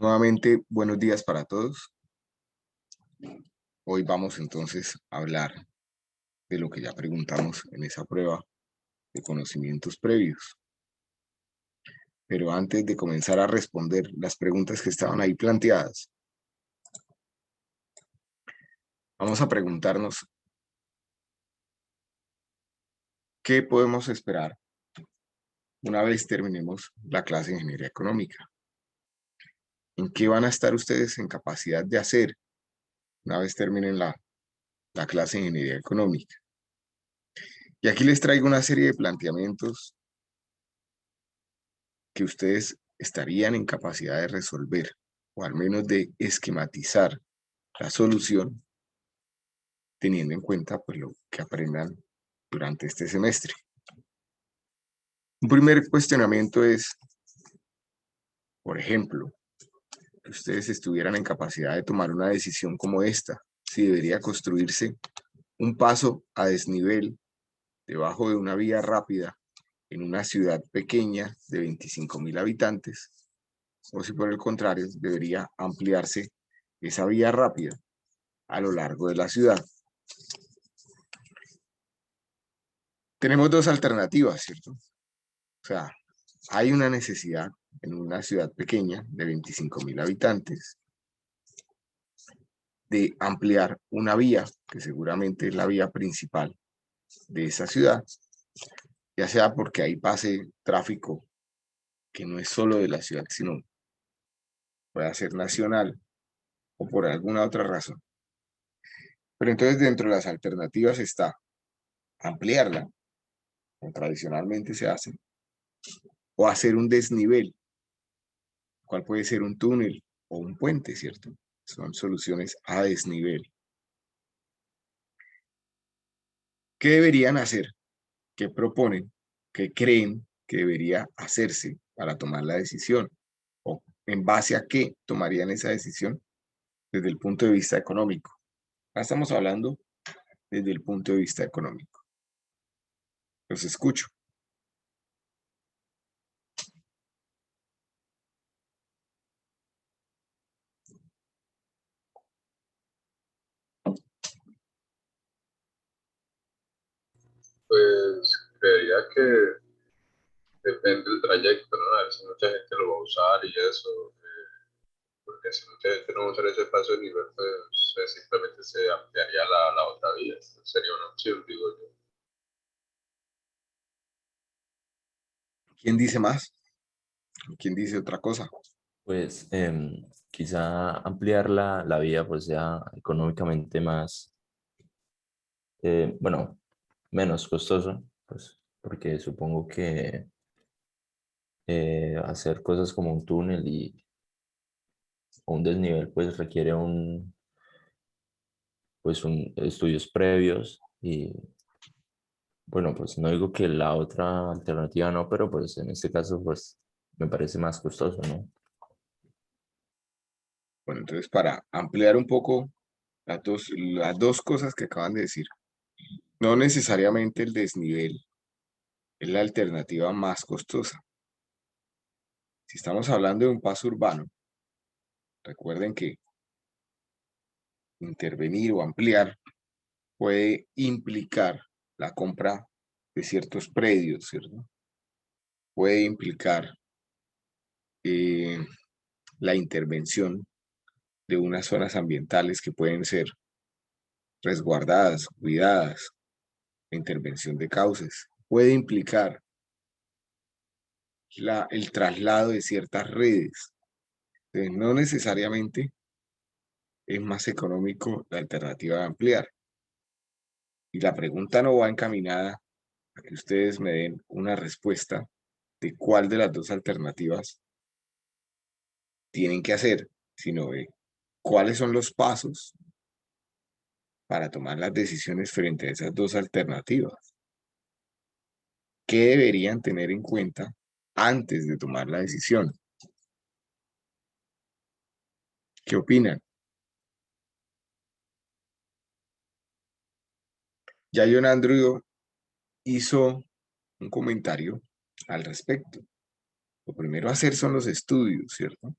Nuevamente, buenos días para todos. Hoy vamos entonces a hablar de lo que ya preguntamos en esa prueba de conocimientos previos. Pero antes de comenzar a responder las preguntas que estaban ahí planteadas, vamos a preguntarnos qué podemos esperar una vez terminemos la clase de ingeniería económica. ¿En qué van a estar ustedes en capacidad de hacer una vez terminen la clase de ingeniería económica? Y aquí les traigo una serie de planteamientos que ustedes estarían en capacidad de resolver, o al menos de esquematizar la solución, teniendo en cuenta pues, lo que aprendan durante este semestre. Un primer cuestionamiento es, por ejemplo, que ustedes estuvieran en capacidad de tomar una decisión como esta, si debería construirse un paso a desnivel debajo de una vía rápida en una ciudad pequeña de 25.000 habitantes, o si por el contrario debería ampliarse esa vía rápida a lo largo de la ciudad. Tenemos dos alternativas, ¿cierto? O sea, hay una necesidad en una ciudad pequeña de 25.000 habitantes de ampliar una vía, que seguramente es la vía principal de esa ciudad, ya sea porque ahí pase tráfico que no es solo de la ciudad, sino puede ser nacional o por alguna otra razón. Pero entonces dentro de las alternativas está ampliarla, como tradicionalmente se hace, o hacer un desnivel, cual puede ser un túnel o un puente, ¿cierto? Son soluciones a desnivel. ¿Qué deberían hacer? ¿Qué proponen? ¿Qué creen que debería hacerse para tomar la decisión? ¿O en base a qué tomarían esa decisión desde el punto de vista económico? Ahora estamos hablando desde el punto de vista económico. Los escucho. Pues creería que depende del trayecto, ¿no? A ver si mucha gente lo va a usar y eso, porque si mucha gente no va a usar ese paso de nivel, pues simplemente se ampliaría la otra vía. Sería una opción, digo yo. ¿Quién dice más? ¿Quién dice otra cosa? Pues quizá ampliar la vía pues sea económicamente más, bueno, menos costoso, pues porque supongo que hacer cosas como un túnel y o un desnivel pues requiere estudios previos y bueno, pues no digo que la otra alternativa no, pero pues en este caso pues me parece más costoso, ¿no? Bueno, entonces para ampliar un poco las dos cosas que acaban de decir, no necesariamente el desnivel es la alternativa más costosa. Si estamos hablando de un paso urbano, recuerden que intervenir o ampliar puede implicar la compra de ciertos predios, ¿cierto? Puede implicar eh, la intervención de unas zonas ambientales que pueden ser resguardadas, cuidadas, la intervención de cauces. Puede implicar el traslado de ciertas redes. Entonces, no necesariamente es más económico la alternativa de ampliar. Y la pregunta no va encaminada a que ustedes me den una respuesta de cuál de las dos alternativas tienen que hacer, sino de cuáles son los pasos para tomar las decisiones frente a esas dos alternativas. ¿Qué deberían tener en cuenta antes de tomar la decisión? ¿Qué opinan? Ya John Andrew hizo un comentario al respecto. Lo primero a hacer son los estudios, ¿cierto?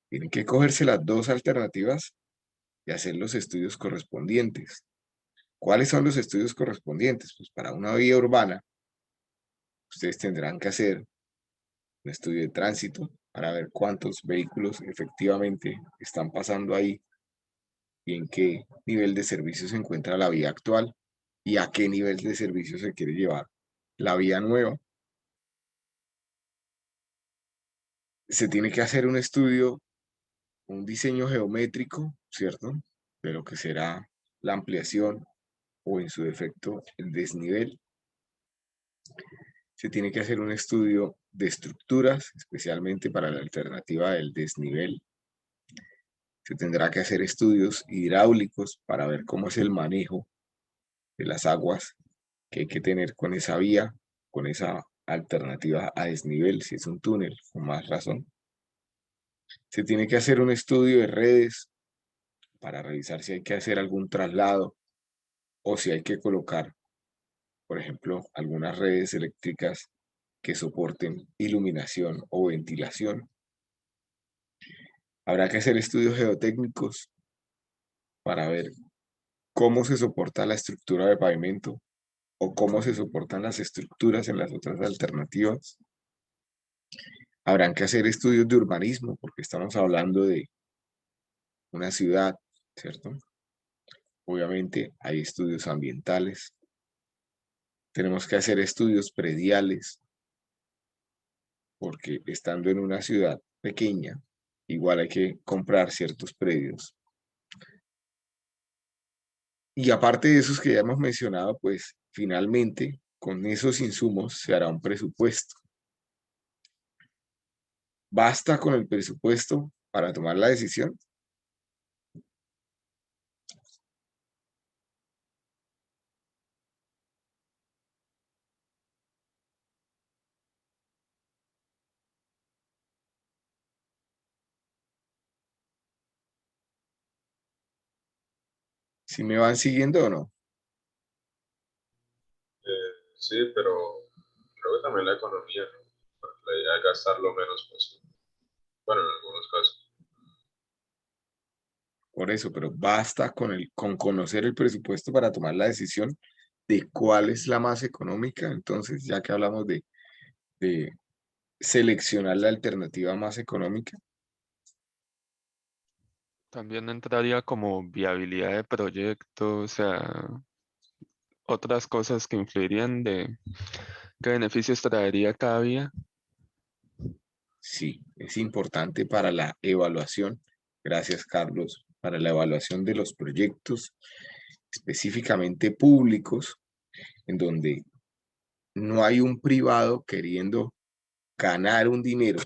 Tienen que cogerse las dos alternativas y hacer los estudios correspondientes. ¿Cuáles son los estudios correspondientes? Pues para una vía urbana, ustedes tendrán que hacer un estudio de tránsito para ver cuántos vehículos efectivamente están pasando ahí y en qué nivel de servicio se encuentra la vía actual y a qué nivel de servicio se quiere llevar la vía nueva. Se tiene que hacer un estudio, un diseño geométrico, ¿cierto? De lo que será la ampliación o en su defecto el desnivel. Se tiene que hacer un estudio de estructuras, especialmente para la alternativa del desnivel. Se tendrá que hacer estudios hidráulicos para ver cómo es el manejo de las aguas que hay que tener con esa vía, con esa alternativa a desnivel, si es un túnel, con más razón. Se tiene que hacer un estudio de redes para revisar si hay que hacer algún traslado o si hay que colocar, por ejemplo, algunas redes eléctricas que soporten iluminación o ventilación. Habrá que hacer estudios geotécnicos para ver cómo se soporta la estructura de pavimento o cómo se soportan las estructuras en las otras alternativas. Habrán que hacer estudios de urbanismo porque estamos hablando de una ciudad, ¿cierto? Obviamente hay estudios ambientales. Tenemos que hacer estudios prediales porque estando en una ciudad pequeña, igual hay que comprar ciertos predios. Y aparte de esos que ya hemos mencionado, pues finalmente con esos insumos se hará un presupuesto. ¿Basta con el presupuesto para tomar la decisión? ¿Si me van siguiendo o no? Sí, pero creo que también la economía, ¿no? Porque la idea es gastar lo menos posible. Bueno, en algunos casos. Por eso, pero basta con conocer el presupuesto para tomar la decisión de cuál es la más económica. Entonces, ya que hablamos de seleccionar la alternativa más económica, También entraría como viabilidad de proyecto, o sea, otras cosas que influirían de qué beneficios traería cada vía. sí, es importante para la evaluación. Gracias, Carlos, para la evaluación de los proyectos específicamente públicos, en donde no hay un privado queriendo ganar un dinero,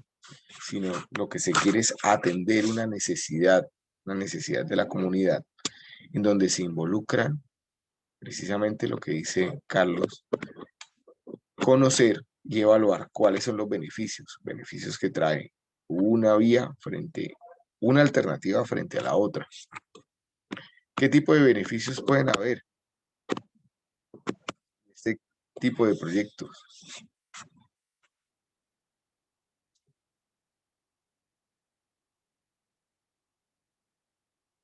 sino lo que se quiere es atender una necesidad de la comunidad, en donde se involucran precisamente lo que dice Carlos, conocer y evaluar cuáles son los beneficios que trae una vía una alternativa frente a la otra. ¿Qué tipo de beneficios pueden haber en este tipo de proyectos?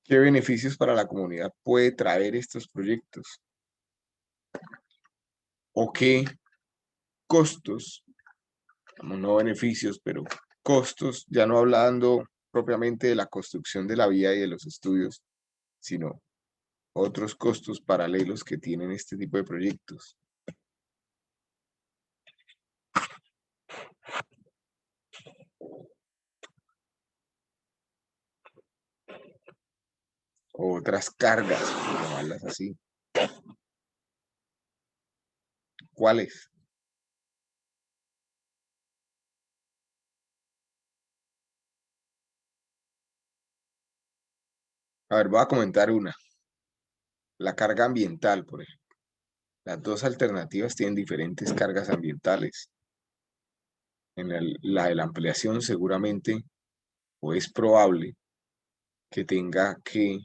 ¿Qué beneficios para la comunidad puede traer estos proyectos? ¿O qué costos, no beneficios, pero costos, ya no hablando propiamente de la construcción de la vía y de los estudios, sino otros costos paralelos que tienen este tipo de proyectos? O otras cargas, por llamarlas así. ¿Cuáles? A ver, voy a comentar una. La carga ambiental, por ejemplo. Las dos alternativas tienen diferentes cargas ambientales. En la de la ampliación seguramente o es probable que tenga que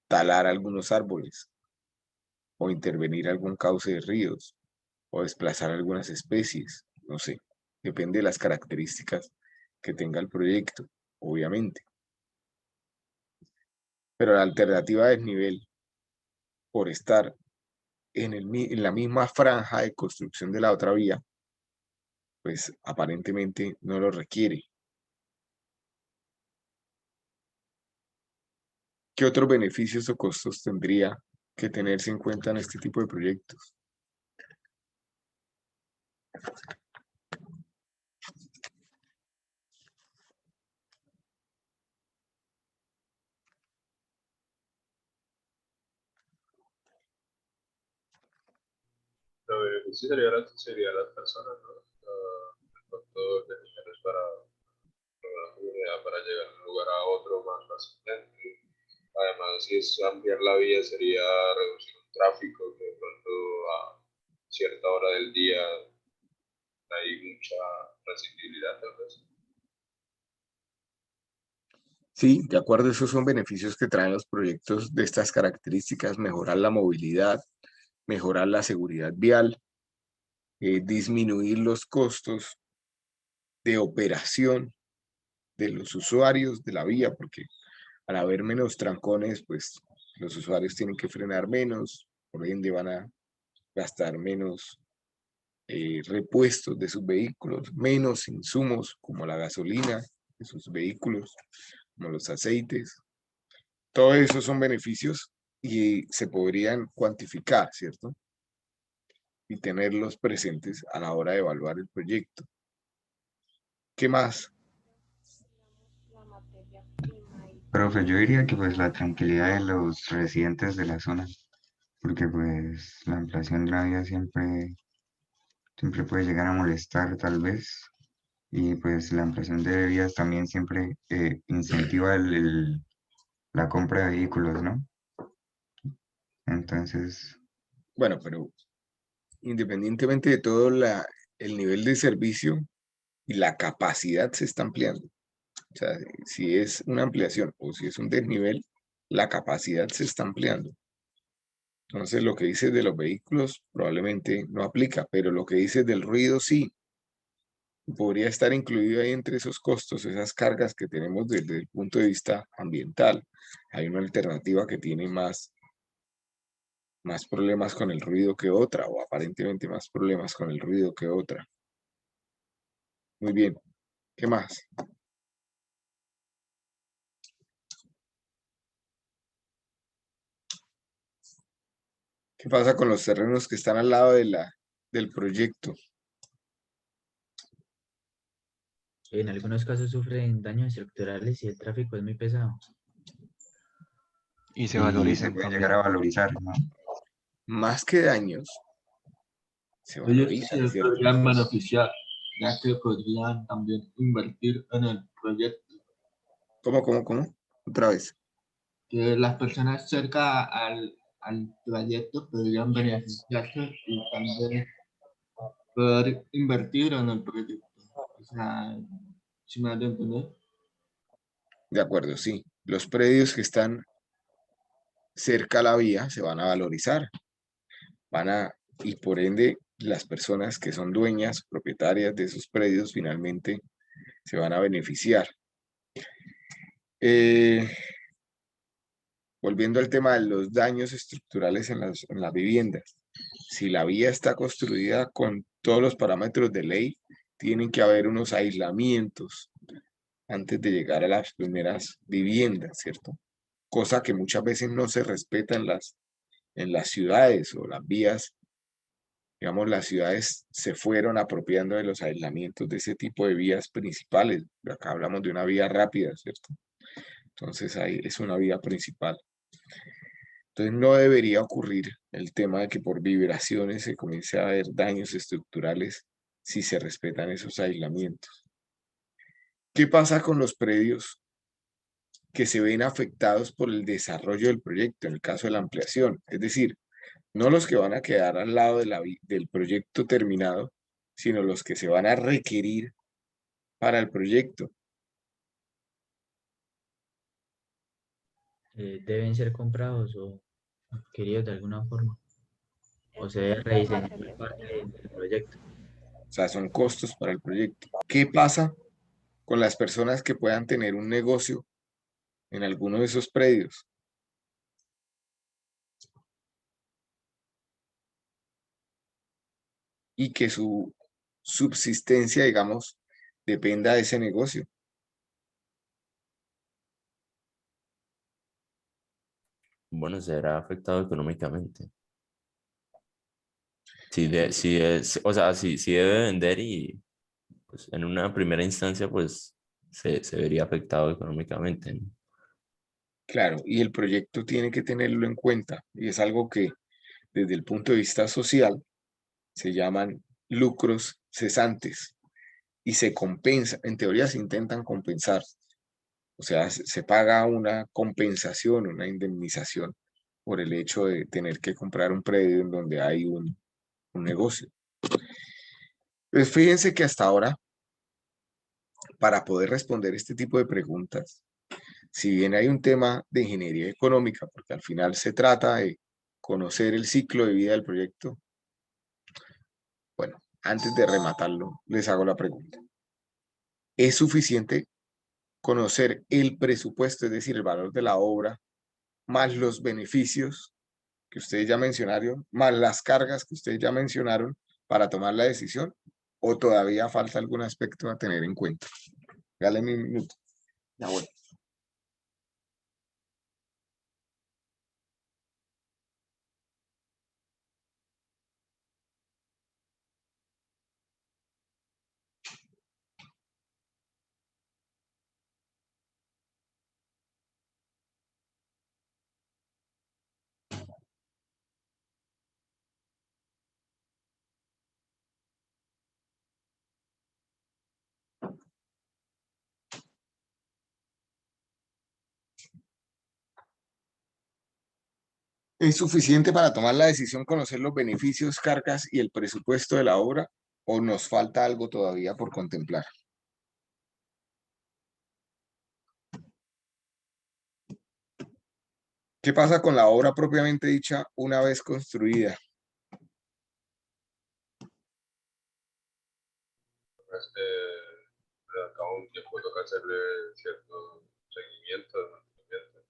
talar algunos árboles o intervenir algún cauce de ríos o desplazar algunas especies, no sé, depende de las características que tenga el proyecto. obviamente. Pero la alternativa de desnivel, por estar en la misma franja de construcción de la otra vía, pues aparentemente no lo requiere. ¿Qué otros beneficios o costos tendría que tenerse en cuenta en este tipo de proyectos? Lo beneficio sería las personas, ¿no? Con todos los dineros para una comunidad, para llegar de un lugar a otro más fácilmente. Además, si es ampliar la vía, sería reducir un tráfico que de pronto a cierta hora del día hay mucha accesibilidad, tal vez. Sí, de acuerdo, esos son beneficios que traen los proyectos de estas características: mejorar la movilidad, mejorar la seguridad vial, disminuir los costos de operación de los usuarios de la vía, porque al haber menos trancones, pues los usuarios tienen que frenar menos, por ende van a gastar menos repuestos de sus vehículos, menos insumos como la gasolina de sus vehículos, como los aceites. Todo eso son beneficios y se podrían cuantificar, ¿cierto? Y tenerlos presentes a la hora de evaluar el proyecto. ¿Qué más? Profe, yo diría que pues la tranquilidad de los residentes de la zona, porque pues la ampliación de la vía siempre puede llegar a molestar tal vez, y pues la ampliación de vías también siempre incentiva la compra de vehículos, ¿no? Entonces, Bueno, pero independientemente de todo, el nivel de servicio y la capacidad se está ampliando. O sea, si es una ampliación o si es un desnivel, la capacidad se está ampliando. Entonces, lo que dices de los vehículos probablemente no aplica, pero lo que dices del ruido sí. Podría estar incluido ahí entre esos costos, esas cargas que tenemos desde el punto de vista ambiental. Hay una alternativa que tiene más problemas con el ruido que otra, o aparentemente más problemas con el ruido que otra. Muy bien. ¿Qué más? ¿Qué pasa con los terrenos que están al lado del proyecto? En algunos casos sufren daños estructurales y el tráfico es muy pesado. Y se y se valorizan puede también. llegar a valorizar, ¿no? Más que daños, se Ellos valorizan, se ¿cierto? podrían beneficiar, ya que podrían también invertir en el proyecto. ¿Cómo? Otra vez. Que las personas cerca al trayecto podrían beneficiarse y también poder invertir en el proyecto. O sea, si me da a entender. De acuerdo, sí. Los predios que están cerca a la vía se van a valorizar. Y por ende, las personas que son dueñas, propietarias de esos predios, finalmente se van a beneficiar. Eh, Volviendo al tema de los daños estructurales en las viviendas. Si la vía está construida con todos los parámetros de ley, tienen que haber unos aislamientos antes de llegar a las primeras viviendas, ¿cierto? Cosa que muchas veces no se respeta en las ciudades o las vías. Digamos, las ciudades se fueron apropiando de los aislamientos de ese tipo de vías principales. Acá hablamos de una vía rápida, ¿cierto? Entonces ahí es una vía principal. Entonces no debería ocurrir el tema de que por vibraciones se comience a haber daños estructurales si se respetan esos aislamientos. ¿Qué pasa con los predios que se ven afectados por el desarrollo del proyecto en el caso de la ampliación? Es decir, no los que van a quedar al lado del proyecto terminado, sino los que se van a requerir para el proyecto. Deben ser comprados o adquiridos de alguna forma. O se debe rediseñar parte del proyecto. O sea, son costos para el proyecto. ¿Qué pasa con las personas que puedan tener un negocio en alguno de esos predios. Y que su subsistencia, digamos, dependa de ese negocio. Bueno, se verá afectado económicamente. O sea, si debe vender y pues, en una primera instancia, pues se vería afectado económicamente, ¿no? Claro, y el proyecto tiene que tenerlo en cuenta, y es algo que desde el punto de vista social se llaman lucros cesantes y se compensa, en teoría se intentan compensar, o sea, se paga una compensación, una indemnización por el hecho de tener que comprar un predio en donde hay un negocio. Pues fíjense que hasta ahora, para poder responder este tipo de preguntas, si bien hay un tema de ingeniería económica, porque al final se trata de conocer el ciclo de vida del proyecto, bueno, antes de rematarlo, les hago la pregunta. ¿Es suficiente conocer el presupuesto, es decir, el valor de la obra, más los beneficios que ustedes ya mencionaron, más las cargas que ustedes ya mencionaron para tomar la decisión? ¿O todavía falta algún aspecto a tener en cuenta? Dale mi minuto. Ya bueno. ¿Es suficiente para tomar la decisión conocer los beneficios, cargas y el presupuesto de la obra? ¿O nos falta algo todavía por contemplar? ¿Qué pasa con la obra propiamente dicha una vez construida? Es que al cabo de un tiempo toca hacerle cierto seguimiento de mantenimiento.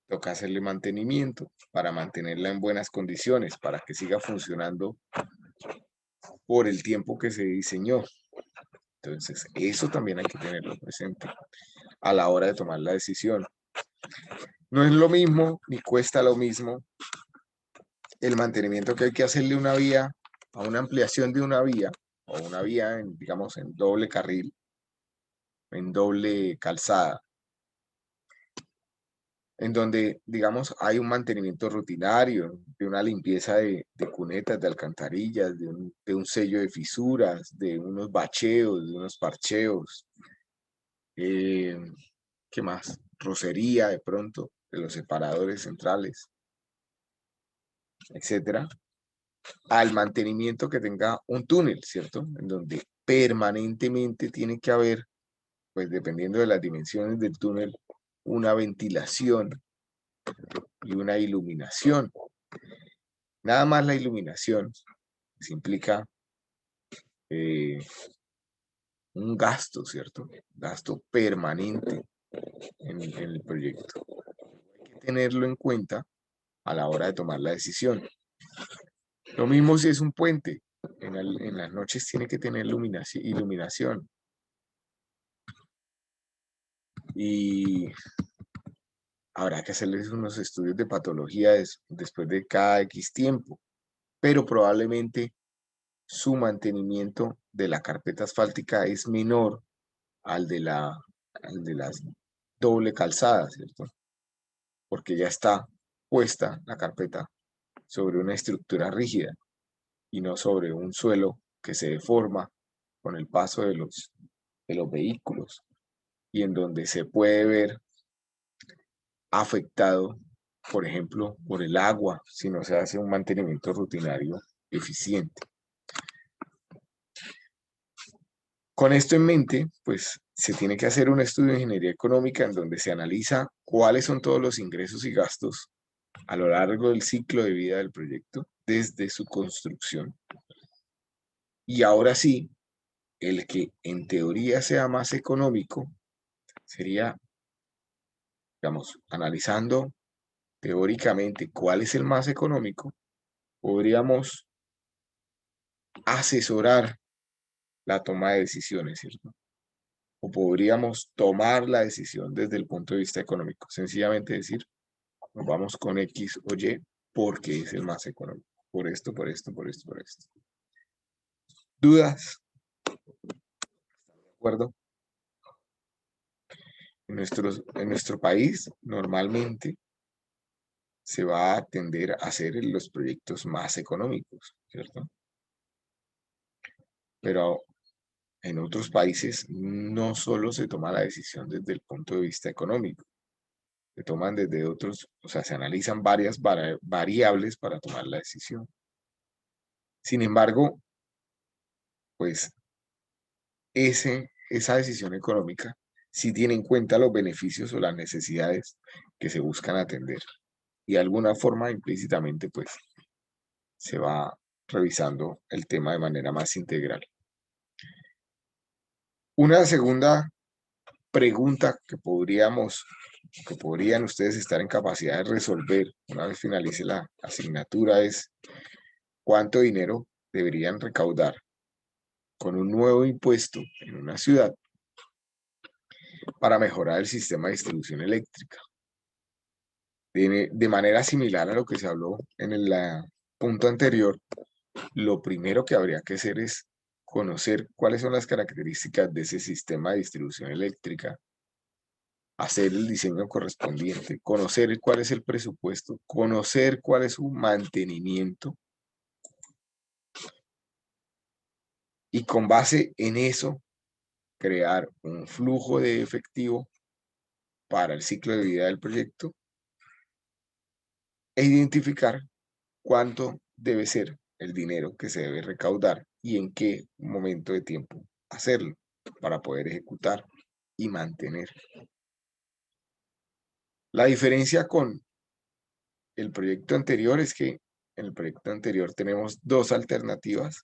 Toca hacerle mantenimiento para mantenerla en buenas condiciones, para que siga funcionando por el tiempo que se diseñó. Entonces, eso también hay que tenerlo presente a la hora de tomar la decisión. No es lo mismo ni cuesta lo mismo el mantenimiento que hay que hacerle a una vía, a una ampliación de una vía, o una vía, digamos, en doble carril, en doble calzada, en donde, digamos, hay un mantenimiento rutinario, de una limpieza de cunetas, de alcantarillas, de un sello de fisuras, de unos bacheos, de unos parcheos, ¿qué más? Rocería de pronto, de los separadores centrales, etcétera, al mantenimiento que tenga un túnel, ¿cierto? En donde permanentemente tiene que haber, pues dependiendo de las dimensiones del túnel, una ventilación y una iluminación. Nada más la iluminación se implica un gasto, ¿cierto? Gasto permanente en el proyecto. Hay que tenerlo en cuenta a la hora de tomar la decisión. Lo mismo si es un puente. En las noches tiene que tener iluminación. Y habrá que hacerles unos estudios de patología después de cada X tiempo. Pero probablemente su mantenimiento de la carpeta asfáltica es menor al de las doble calzada, ¿cierto? Porque ya está puesta la carpeta sobre una estructura rígida y no sobre un suelo que se deforma con el paso de los vehículos y en donde se puede ver afectado, por ejemplo, por el agua, si no se hace un mantenimiento rutinario eficiente. Con esto en mente, pues se tiene que hacer un estudio de ingeniería económica en donde se analiza cuáles son todos los ingresos y gastos a lo largo del ciclo de vida del proyecto, desde su construcción. Y ahora sí, el que en teoría sea más económico sería, digamos, analizando teóricamente cuál es el más económico, podríamos asesorar la toma de decisiones, ¿cierto? O podríamos tomar la decisión desde el punto de vista económico. Sencillamente decir, nos vamos con X o Y porque es el más económico. Por esto, por esto, por esto, por esto. ¿Dudas? ¿De acuerdo? En nuestro país, normalmente, se va a tender a hacer los proyectos más económicos, ¿cierto? Pero en otros países no solo se toma la decisión desde el punto de vista económico, se toman desde otros, o sea, se analizan varias variables para tomar la decisión. Sin embargo, pues esa decisión económica sí tiene en cuenta los beneficios o las necesidades que se buscan atender. Y de alguna forma, implícitamente, pues se va revisando el tema de manera más integral. Una segunda pregunta que podrían ustedes estar en capacidad de resolver una vez finalice la asignatura es ¿cuánto dinero deberían recaudar con un nuevo impuesto en una ciudad para mejorar el sistema de distribución eléctrica? De manera similar a lo que se habló en el punto anterior, lo primero que habría que hacer es conocer cuáles son las características de ese sistema de distribución eléctrica, hacer el diseño correspondiente, conocer cuál es el presupuesto, conocer cuál es su mantenimiento y con base en eso crear un flujo de efectivo para el ciclo de vida del proyecto e identificar cuánto debe ser el dinero que se debe recaudar y en qué momento de tiempo hacerlo para poder ejecutar y mantener. La diferencia con el proyecto anterior es que en el proyecto anterior tenemos dos alternativas.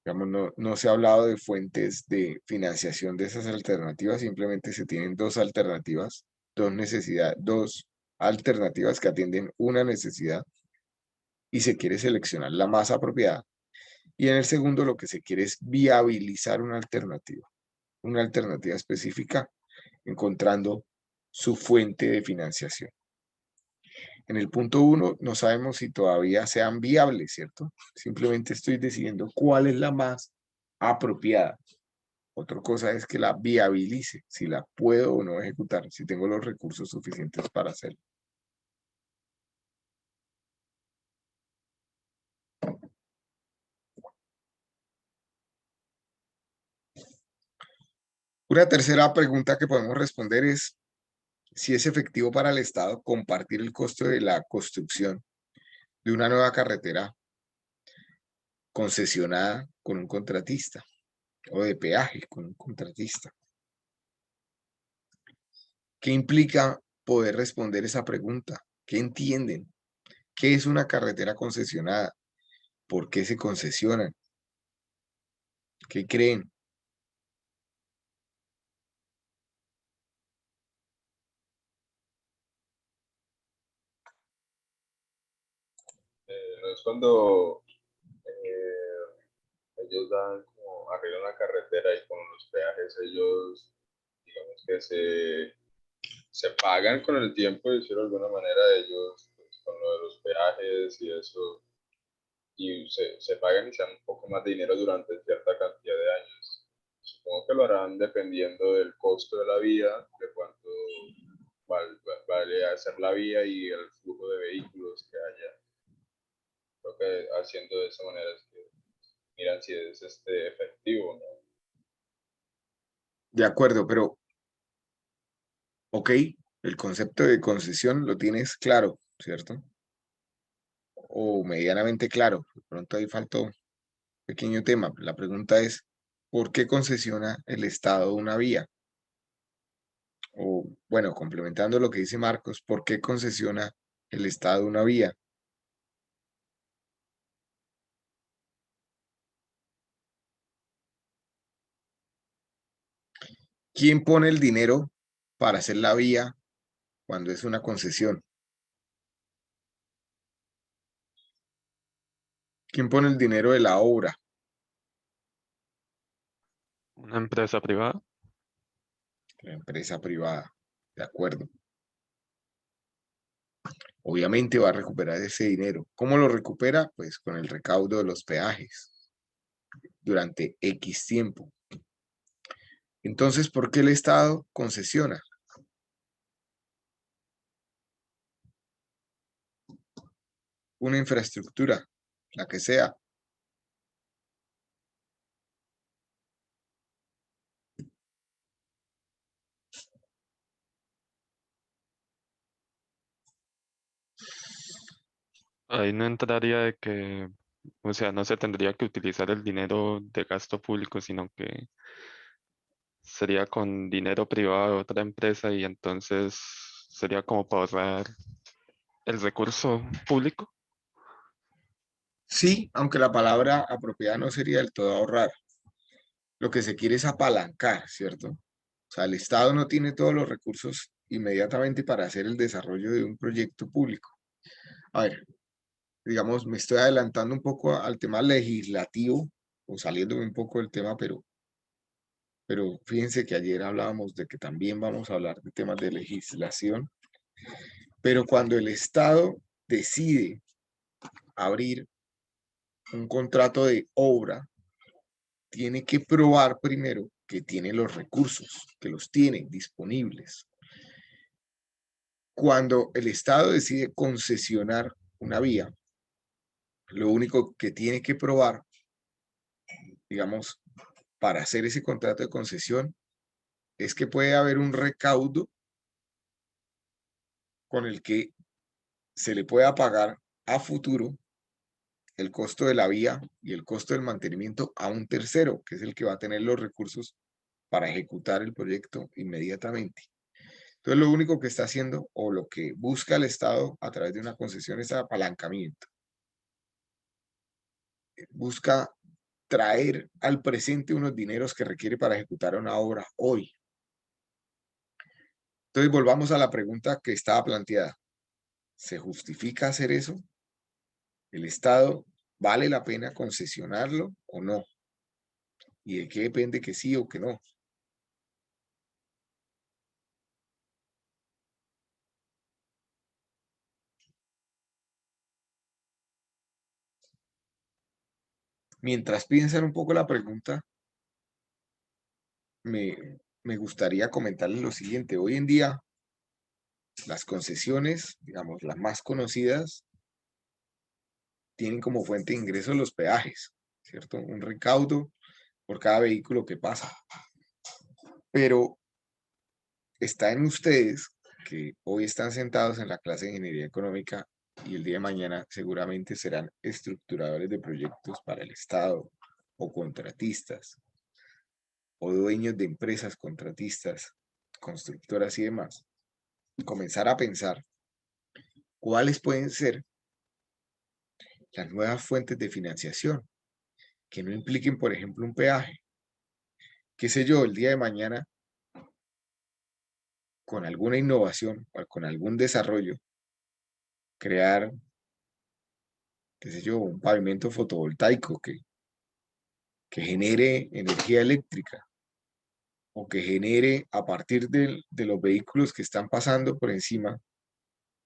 Digamos, no se ha hablado de fuentes de financiación de esas alternativas, simplemente se tienen dos alternativas, dos alternativas que atienden una necesidad y se quiere seleccionar la más apropiada. Y en el segundo lo que se quiere es viabilizar una alternativa específica, encontrando su fuente de financiación. En el punto 1 no sabemos si todavía sean viables, ¿cierto? Simplemente estoy decidiendo cuál es la más apropiada. Otra cosa es que la viabilice, si la puedo o no ejecutar, si tengo los recursos suficientes para hacerlo. Una tercera pregunta que podemos responder es si es efectivo para el Estado compartir el costo de la construcción de una nueva carretera concesionada con un contratista o de peaje con un contratista. ¿Qué implica poder responder esa pregunta? ¿Qué entienden? ¿Qué es una carretera concesionada? ¿Por qué se concesionan? ¿Qué creen? No es cuando ellos dan como arreglan la carretera y con los peajes ellos, digamos que se pagan con el tiempo, de decirlo de alguna manera, ellos pues, con lo de los peajes y eso, y se pagan y se dan un poco más de dinero durante cierta cantidad de años. Supongo que lo harán dependiendo del costo de la vía, de cuánto vale hacer la vía y el flujo de vehículos que haya. Creo que haciendo de esa manera es que miran si es efectivo, ¿no? De acuerdo, pero, ok, el concepto de concesión lo tienes claro, ¿cierto? O medianamente claro. De pronto ahí faltó un pequeño tema. La pregunta es, ¿por qué concesiona el Estado una vía? O, bueno, complementando lo que dice Marcos, ¿por qué concesiona el Estado una vía? ¿Quién pone el dinero para hacer la vía cuando es una concesión? ¿Quién pone el dinero de la obra? Una empresa privada. La empresa privada, de acuerdo. Obviamente va a recuperar ese dinero. ¿Cómo lo recupera? Pues con el recaudo de los peajes durante X tiempo. Entonces, ¿por qué el Estado concesiona? Una infraestructura, la que sea. Ahí no entraría de que, o sea, no se tendría que utilizar el dinero de gasto público, sino que sería con dinero privado de otra empresa y entonces sería como para ahorrar el recurso público. Sí, aunque la palabra apropiada no sería del todo ahorrar. Lo que se quiere es apalancar, ¿cierto? O sea, el Estado no tiene todos los recursos inmediatamente para hacer el desarrollo de un proyecto público. A ver, digamos, me estoy adelantando un poco al tema legislativo, o saliéndome un poco del tema, pero fíjense que ayer hablábamos de que también vamos a hablar de temas de legislación, pero cuando el Estado decide abrir un contrato de obra, tiene que probar primero que tiene los recursos, que los tiene disponibles. Cuando el Estado decide concesionar una vía, lo único que tiene que probar, digamos, para hacer ese contrato de concesión, es que puede haber un recaudo con el que se le pueda pagar a futuro el costo de la vía y el costo del mantenimiento a un tercero, que es el que va a tener los recursos para ejecutar el proyecto inmediatamente. Entonces, lo único que está haciendo o lo que busca el Estado a través de una concesión es apalancamiento. Busca traer al presente unos dineros que requiere para ejecutar una obra hoy. Entonces, volvamos a la pregunta que estaba planteada. ¿Se justifica hacer eso? ¿El Estado vale la pena concesionarlo o no? ¿Y de qué depende que sí o que no? Mientras piensan un poco la pregunta, me gustaría comentarles lo siguiente. Hoy en día, las concesiones, digamos, las más conocidas, tienen como fuente de ingreso los peajes, ¿cierto? Un recaudo por cada vehículo que pasa. Pero está en ustedes, que hoy están sentados en la clase de Ingeniería Económica y el día de mañana seguramente serán estructuradores de proyectos para el Estado o contratistas o dueños de empresas contratistas, constructoras y demás. Comenzar a pensar cuáles pueden ser las nuevas fuentes de financiación que no impliquen, por ejemplo, un peaje. Qué sé yo, el día de mañana, con alguna innovación o con algún desarrollo, crear, qué sé yo, un pavimento fotovoltaico que genere energía eléctrica o que genere a partir de los vehículos que están pasando por encima,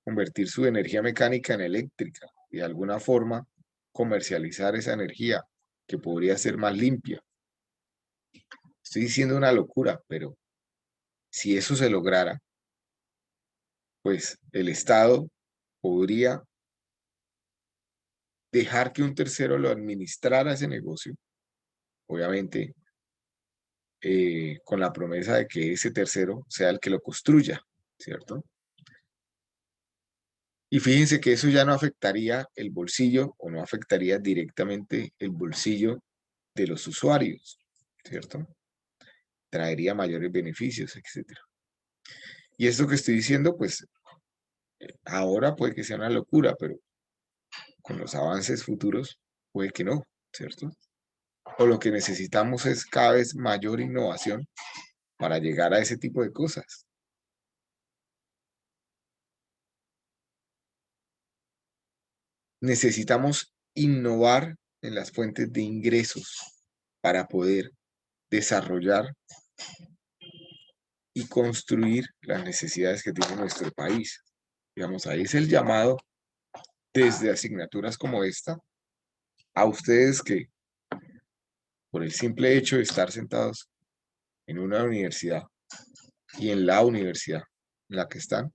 convertir su energía mecánica en eléctrica y de alguna forma comercializar esa energía que podría ser más limpia. Estoy diciendo una locura, pero si eso se lograra, pues el Estado podría dejar que un tercero lo administrara ese negocio, obviamente con la promesa de que ese tercero sea el que lo construya, ¿cierto? Y fíjense que eso ya no afectaría el bolsillo o no afectaría directamente el bolsillo de los usuarios, ¿cierto? Traería mayores beneficios, etc. Y esto que estoy diciendo, pues ahora puede que sea una locura, pero con los avances futuros puede que no, ¿cierto? O lo que necesitamos es cada vez mayor innovación para llegar a ese tipo de cosas. Necesitamos innovar en las fuentes de ingresos para poder desarrollar y construir las necesidades que tiene nuestro país. Digamos, ahí es el llamado desde asignaturas como esta a ustedes que por el simple hecho de estar sentados en una universidad y en la universidad en la que están,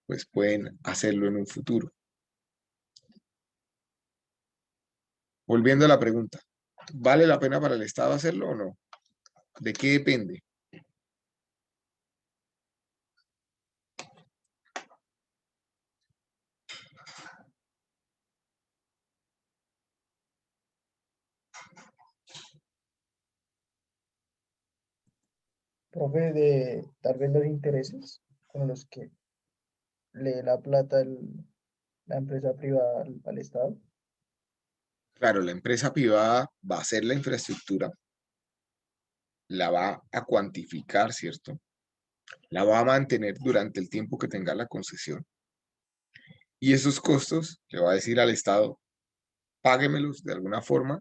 pues pueden hacerlo en un futuro. Volviendo a la pregunta, ¿vale la pena para el Estado hacerlo o no? ¿De qué depende? Profe, de tal vez los intereses con los que le dé la plata la empresa privada al Estado. Claro, la empresa privada va a hacer la infraestructura, la va a cuantificar, ¿cierto? La va a mantener durante el tiempo que tenga la concesión. Y esos costos le va a decir al Estado, páguemelos de alguna forma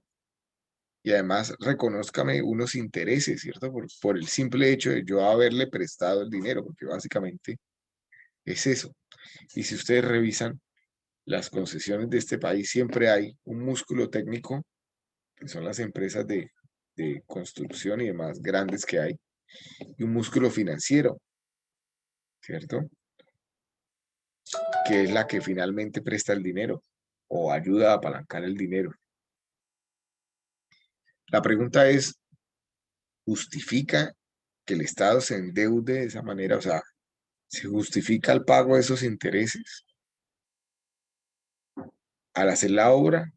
y además reconózcame unos intereses, ¿cierto? Por el simple hecho de yo haberle prestado el dinero, porque básicamente es eso. Y si ustedes revisan las concesiones de este país, siempre hay un músculo técnico, que son las empresas de construcción y demás grandes que hay, y un músculo financiero, ¿cierto? Que es la que finalmente presta el dinero o ayuda a apalancar el dinero. La pregunta es, ¿justifica que el Estado se endeude de esa manera? O sea, ¿se justifica el pago de esos intereses al hacer la obra?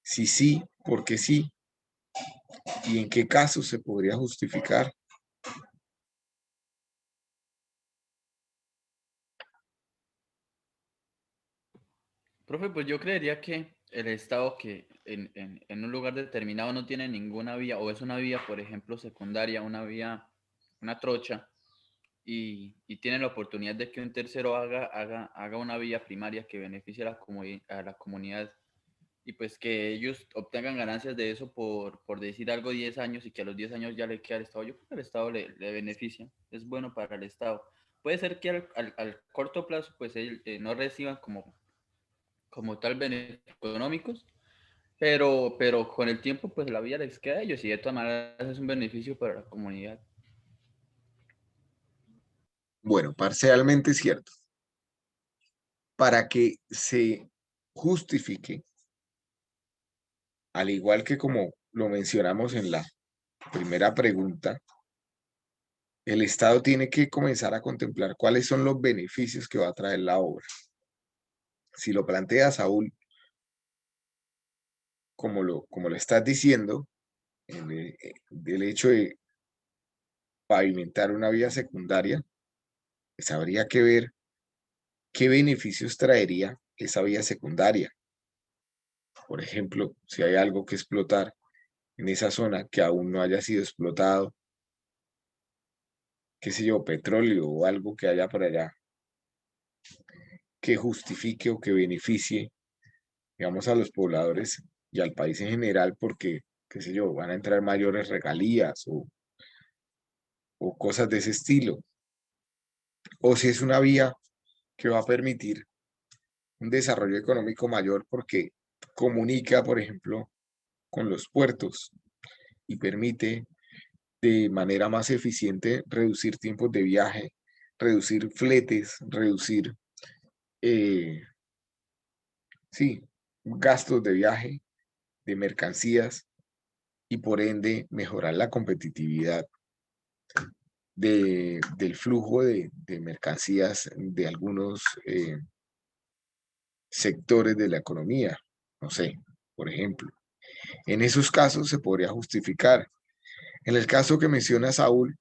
Si sí, ¿por qué sí? ¿Y en qué casos se podría justificar? Profe, pues yo creería que el Estado que en un lugar determinado no tiene ninguna vía, o es una vía, por ejemplo, secundaria, una vía, una trocha, y tiene la oportunidad de que un tercero haga una vía primaria que beneficie a a la comunidad, y pues que ellos obtengan ganancias de eso por decir algo 10 años y que a los 10 años ya le quede al Estado. Yo creo que al Estado le beneficia, es bueno para el Estado. Puede ser que al corto plazo pues no reciban como tal beneficios económicos, pero con el tiempo pues la vida les queda a ellos y de todas maneras es un beneficio para la comunidad. Bueno, parcialmente es cierto. Para que se justifique, al igual que como lo mencionamos en la primera pregunta, el Estado tiene que comenzar a contemplar cuáles son los beneficios que va a traer la obra. Si lo plantea Saúl, como lo estás diciendo, del hecho de pavimentar una vía secundaria, pues habría que ver qué beneficios traería esa vía secundaria. Por ejemplo, si hay algo que explotar en esa zona que aún no haya sido explotado, qué sé yo, petróleo o algo que haya por allá, que justifique o que beneficie, digamos, a los pobladores y al país en general, porque, qué sé yo, van a entrar mayores regalías o cosas de ese estilo. O si es una vía que va a permitir un desarrollo económico mayor porque comunica, por ejemplo, con los puertos y permite de manera más eficiente reducir tiempos de viaje, reducir fletes, reducir, sí, gastos de viaje, de mercancías y por ende mejorar la competitividad del flujo de mercancías de algunos sectores de la economía. No sé, por ejemplo. En esos casos se podría justificar. En el caso que menciona Saúl,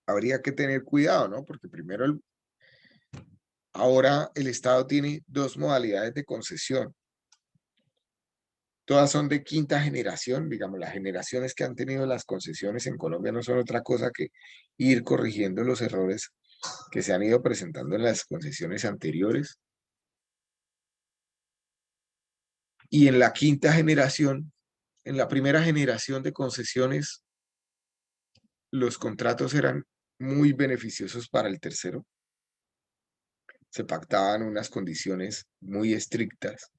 habría que tener cuidado, ¿no? Porque primero, ahora el Estado tiene dos modalidades de concesión. Todas son de quinta generación, digamos, las generaciones que han tenido las concesiones en Colombia no son otra cosa que ir corrigiendo los errores que se han ido presentando en las concesiones anteriores. Y en la quinta generación, en la primera generación de concesiones, los contratos eran muy beneficiosos para el tercero. Se pactaban unas condiciones muy estrictas.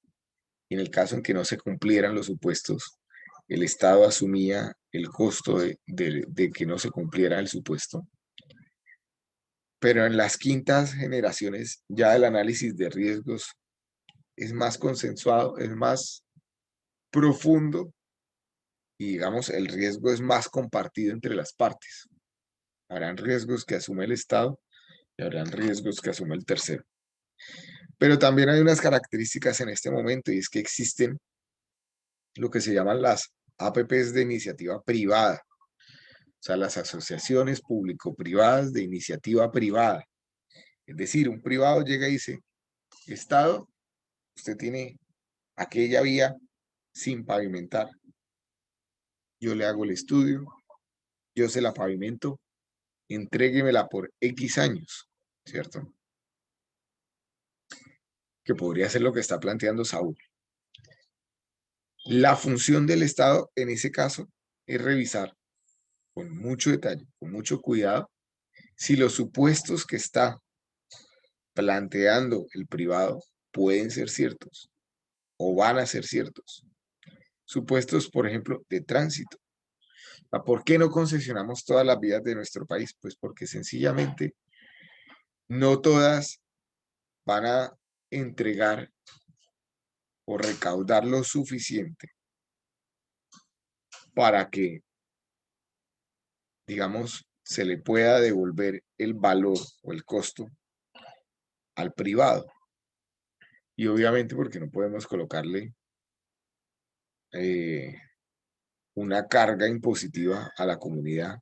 Y en el caso en que no se cumplieran los supuestos, el Estado asumía el costo de que no se cumpliera el supuesto. Pero en las quintas generaciones ya el análisis de riesgos es más consensuado, es más profundo y digamos el riesgo es más compartido entre las partes. Habrán riesgos que asume el Estado y habrán riesgos que asume el tercero. Pero también hay unas características en este momento y es que existen lo que se llaman las APPs de iniciativa privada, o sea, las asociaciones público-privadas de iniciativa privada. Es decir, un privado llega y dice, Estado, usted tiene aquella vía sin pavimentar. Yo le hago el estudio, yo se la pavimento, entréguemela por X años, ¿cierto? Que podría ser lo que está planteando Saúl. La función del Estado en ese caso es revisar con mucho detalle, con mucho cuidado, si los supuestos que está planteando el privado pueden ser ciertos o van a ser ciertos. Supuestos, por ejemplo, de tránsito. ¿Por qué no concesionamos todas las vías de nuestro país? Pues porque sencillamente no todas van a entregar o recaudar lo suficiente para que, digamos, se le pueda devolver el valor o el costo al privado. Y obviamente porque no podemos colocarle una carga impositiva a la comunidad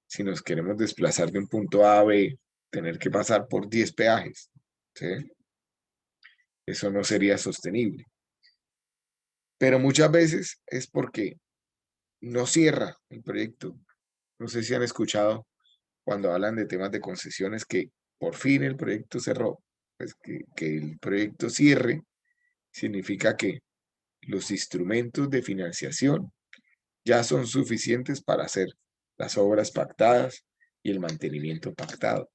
si nos queremos desplazar de un punto A a B, tener que pasar por 10 peajes, ¿sí? Eso no sería sostenible. Pero muchas veces es porque no cierra el proyecto. No sé si han escuchado cuando hablan de temas de concesiones que por fin el proyecto cerró. Pues que el proyecto cierre significa que los instrumentos de financiación ya son suficientes para hacer las obras pactadas y el mantenimiento pactado.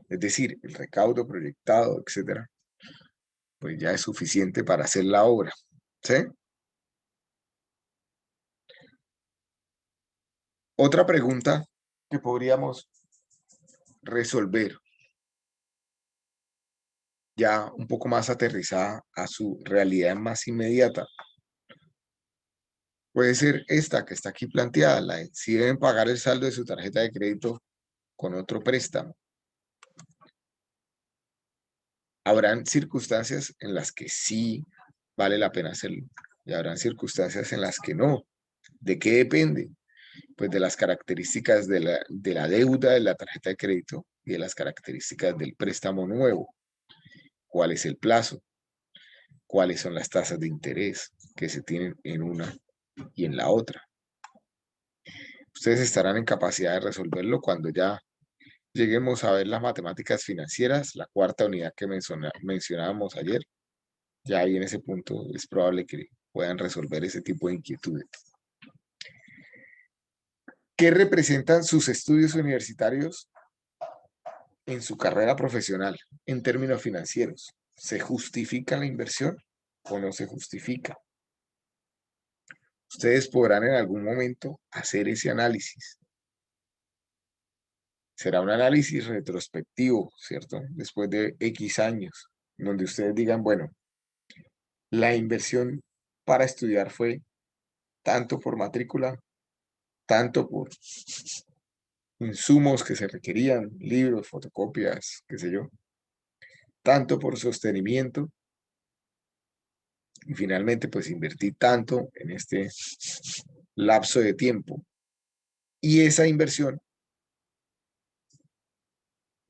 Es decir, el recaudo proyectado, etcétera, pues ya es suficiente para hacer la obra, ¿sí? Otra pregunta que podríamos resolver, ya un poco más aterrizada a su realidad más inmediata, puede ser esta que está aquí planteada, la de si deben pagar el saldo de su tarjeta de crédito con otro préstamo. Habrán circunstancias en las que sí vale la pena hacerlo y habrán circunstancias en las que no. ¿De qué depende? Pues de las características de la deuda de la tarjeta de crédito y de las características del préstamo nuevo. ¿Cuál es el plazo? ¿Cuáles son las tasas de interés que se tienen en una y en la otra? Ustedes estarán en capacidad de resolverlo cuando ya lleguemos a ver las matemáticas financieras, la cuarta unidad que mencionábamos ayer. Ya ahí en ese punto es probable que puedan resolver ese tipo de inquietudes. ¿Qué representan sus estudios universitarios en su carrera profesional en términos financieros? ¿Se justifica la inversión o no se justifica? Ustedes podrán en algún momento hacer ese análisis. Será un análisis retrospectivo, ¿cierto? Después de X años, donde ustedes digan, bueno, la inversión para estudiar fue tanto por matrícula, tanto por insumos que se requerían, libros, fotocopias, qué sé yo, tanto por sostenimiento, y finalmente pues invertí tanto en este lapso de tiempo. Y esa inversión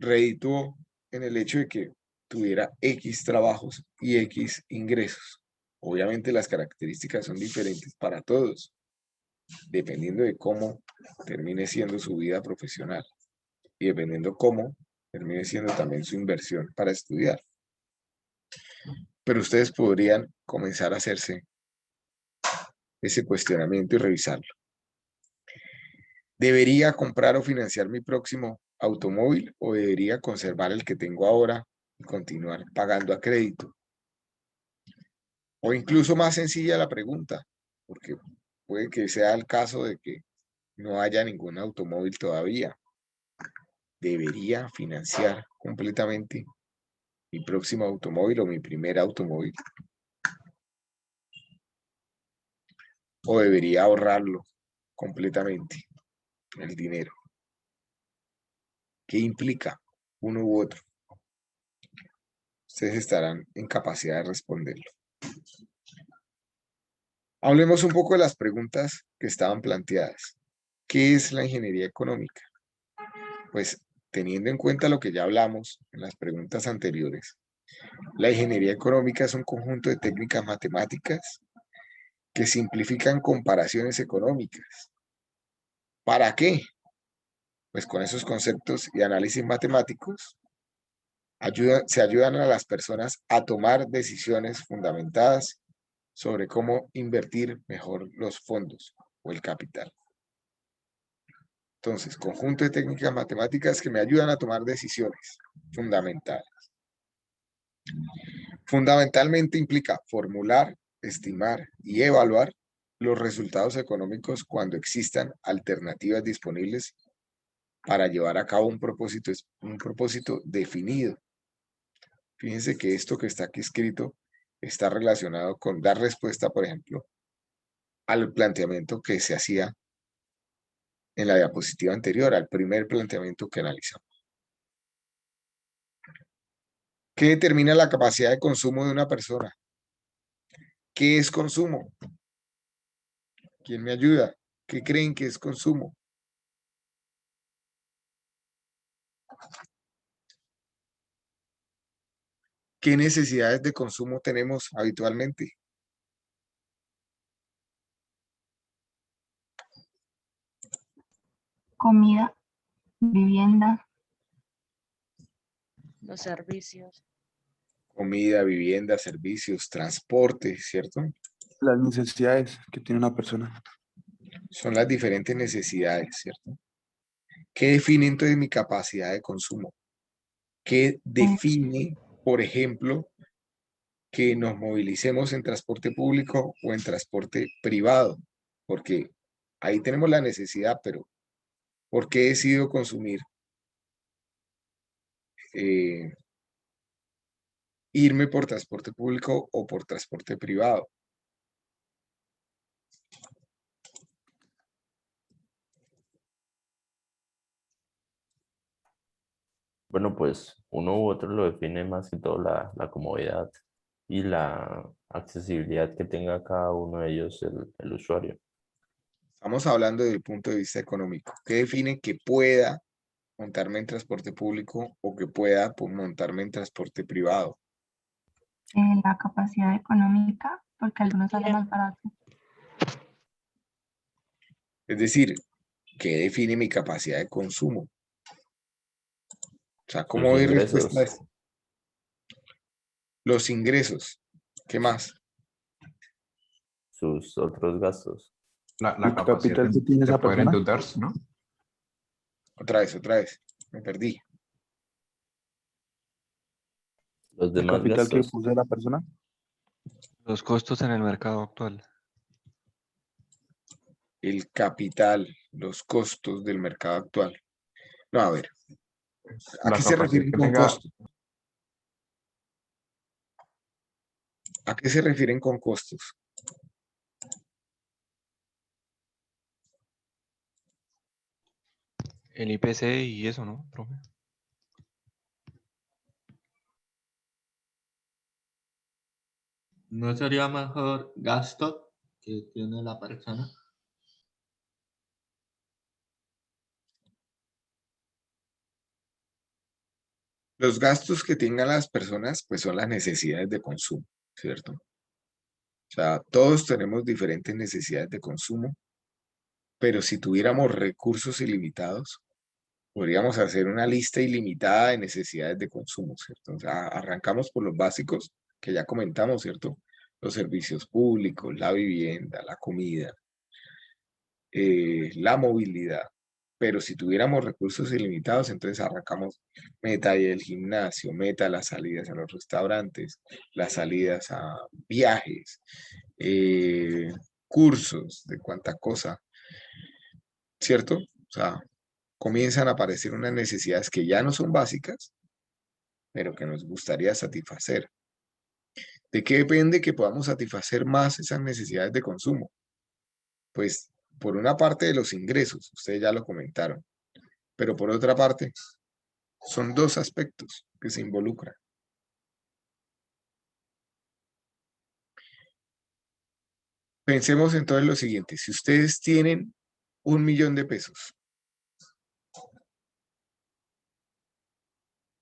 redituó en el hecho de que tuviera X trabajos y X ingresos, Obviamente las características son diferentes para todos, dependiendo de cómo termine siendo su vida profesional y dependiendo cómo termine siendo también su inversión para estudiar. Pero ustedes podrían comenzar a hacerse ese cuestionamiento y revisarlo. ¿Debería comprar o financiar mi próximo automóvil o debería conservar el que tengo ahora y continuar pagando a crédito? O incluso más sencilla la pregunta, porque puede que sea el caso de que no haya ningún automóvil todavía. ¿Debería financiar completamente mi próximo automóvil o mi primer automóvil? ¿O debería ahorrarlo completamente, el dinero? ¿Qué implica uno u otro? Ustedes estarán en capacidad de responderlo. Hablemos un poco de las preguntas que estaban planteadas. ¿Qué es la ingeniería económica? Pues teniendo en cuenta lo que ya hablamos en las preguntas anteriores, la ingeniería económica es un conjunto de técnicas matemáticas que simplifican comparaciones económicas. ¿Para qué? Pues con esos conceptos y análisis matemáticos se ayudan a las personas a tomar decisiones fundamentadas sobre cómo invertir mejor los fondos o el capital. Entonces, conjunto de técnicas matemáticas que me ayudan a tomar decisiones fundamentales. Fundamentalmente implica formular, estimar y evaluar los resultados económicos cuando existan alternativas disponibles para llevar a cabo un propósito definido. Fíjense que esto que está aquí escrito está relacionado con dar respuesta, por ejemplo, al planteamiento que se hacía en la diapositiva anterior, al primer planteamiento que analizamos. ¿Qué determina la capacidad de consumo de una persona? ¿Qué es consumo? ¿Quién me ayuda? ¿Qué creen que es consumo? ¿Qué necesidades de consumo tenemos habitualmente? Comida, vivienda, Los servicios. Comida, vivienda, servicios, transporte, ¿cierto? Las necesidades que tiene una persona. Son las diferentes necesidades, ¿cierto? ¿Qué define entonces mi capacidad de consumo? ¿Qué define, por ejemplo, que nos movilicemos en transporte público o en transporte privado? Porque ahí tenemos la necesidad, pero ¿por qué decido consumir? Irme por transporte público o por transporte privado. Bueno, pues uno u otro lo define más que todo la comodidad y la accesibilidad que tenga cada uno de ellos el usuario. Estamos hablando desde el punto de vista económico. ¿Qué define que pueda montarme en transporte público o que pueda montarme en transporte privado? la capacidad económica, porque algunos salen más baratos. Es decir, ¿qué define mi capacidad de consumo? O sea, ¿cómo Sus doy respuesta a ingresos. esto? Los ingresos. ¿Qué más? Sus otros gastos. La capacidad que tiene esa poder persona. endeudarse, ¿no? Otra vez. Me perdí. Los El demás capital que gastos. posee la persona. Los costos en el mercado actual. El capital, los costos del mercado actual. No, a ver. ¿A La qué se capacidad refieren que con tenga. costos? ¿A qué se refieren con costos? El IPC y eso, ¿no, profe? ¿No sería mejor gasto que tiene la persona? Los gastos que tengan las personas, pues son las necesidades de consumo, ¿cierto? sea, todos tenemos diferentes necesidades de consumo, pero si tuviéramos recursos ilimitados, podríamos hacer una lista ilimitada de necesidades de consumo, ¿cierto? O sea, arrancamos por los básicos que ya comentamos, ¿cierto? Los servicios públicos, la vivienda, la comida, la movilidad. Pero si tuviéramos recursos ilimitados, entonces arrancamos meta y el gimnasio, meta las salidas a los restaurantes, las salidas a viajes, cursos de cuánta cosa, ¿cierto? O sea, comienzan a aparecer unas necesidades que ya no son básicas, pero que nos gustaría satisfacer. ¿De qué depende que podamos satisfacer más esas necesidades de consumo? Pues por una parte de los ingresos, ustedes ya lo comentaron, pero por otra parte, son dos aspectos que se involucran. Pensemos entonces lo siguiente, si ustedes tienen 1.000.000 de pesos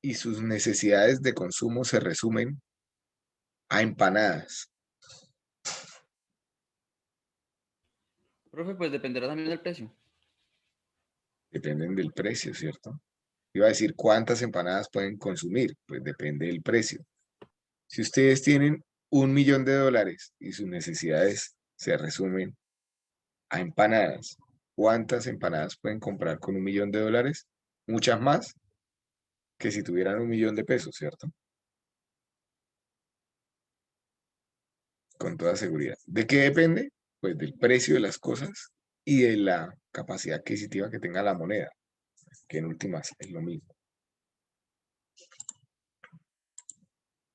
y sus necesidades de consumo se resumen a empanadas. Profe, pues dependerá también del precio. Dependen del precio, ¿cierto? Iba a decir cuántas empanadas pueden consumir, pues depende del precio. Si ustedes tienen $1.000.000 y sus necesidades se resumen a empanadas, ¿cuántas empanadas pueden comprar con $1.000.000? Muchas más que si tuvieran 1.000.000 de pesos, ¿cierto? Con toda seguridad. ¿De qué depende? Pues del precio de las cosas y de la capacidad adquisitiva que tenga la moneda, que en últimas es lo mismo.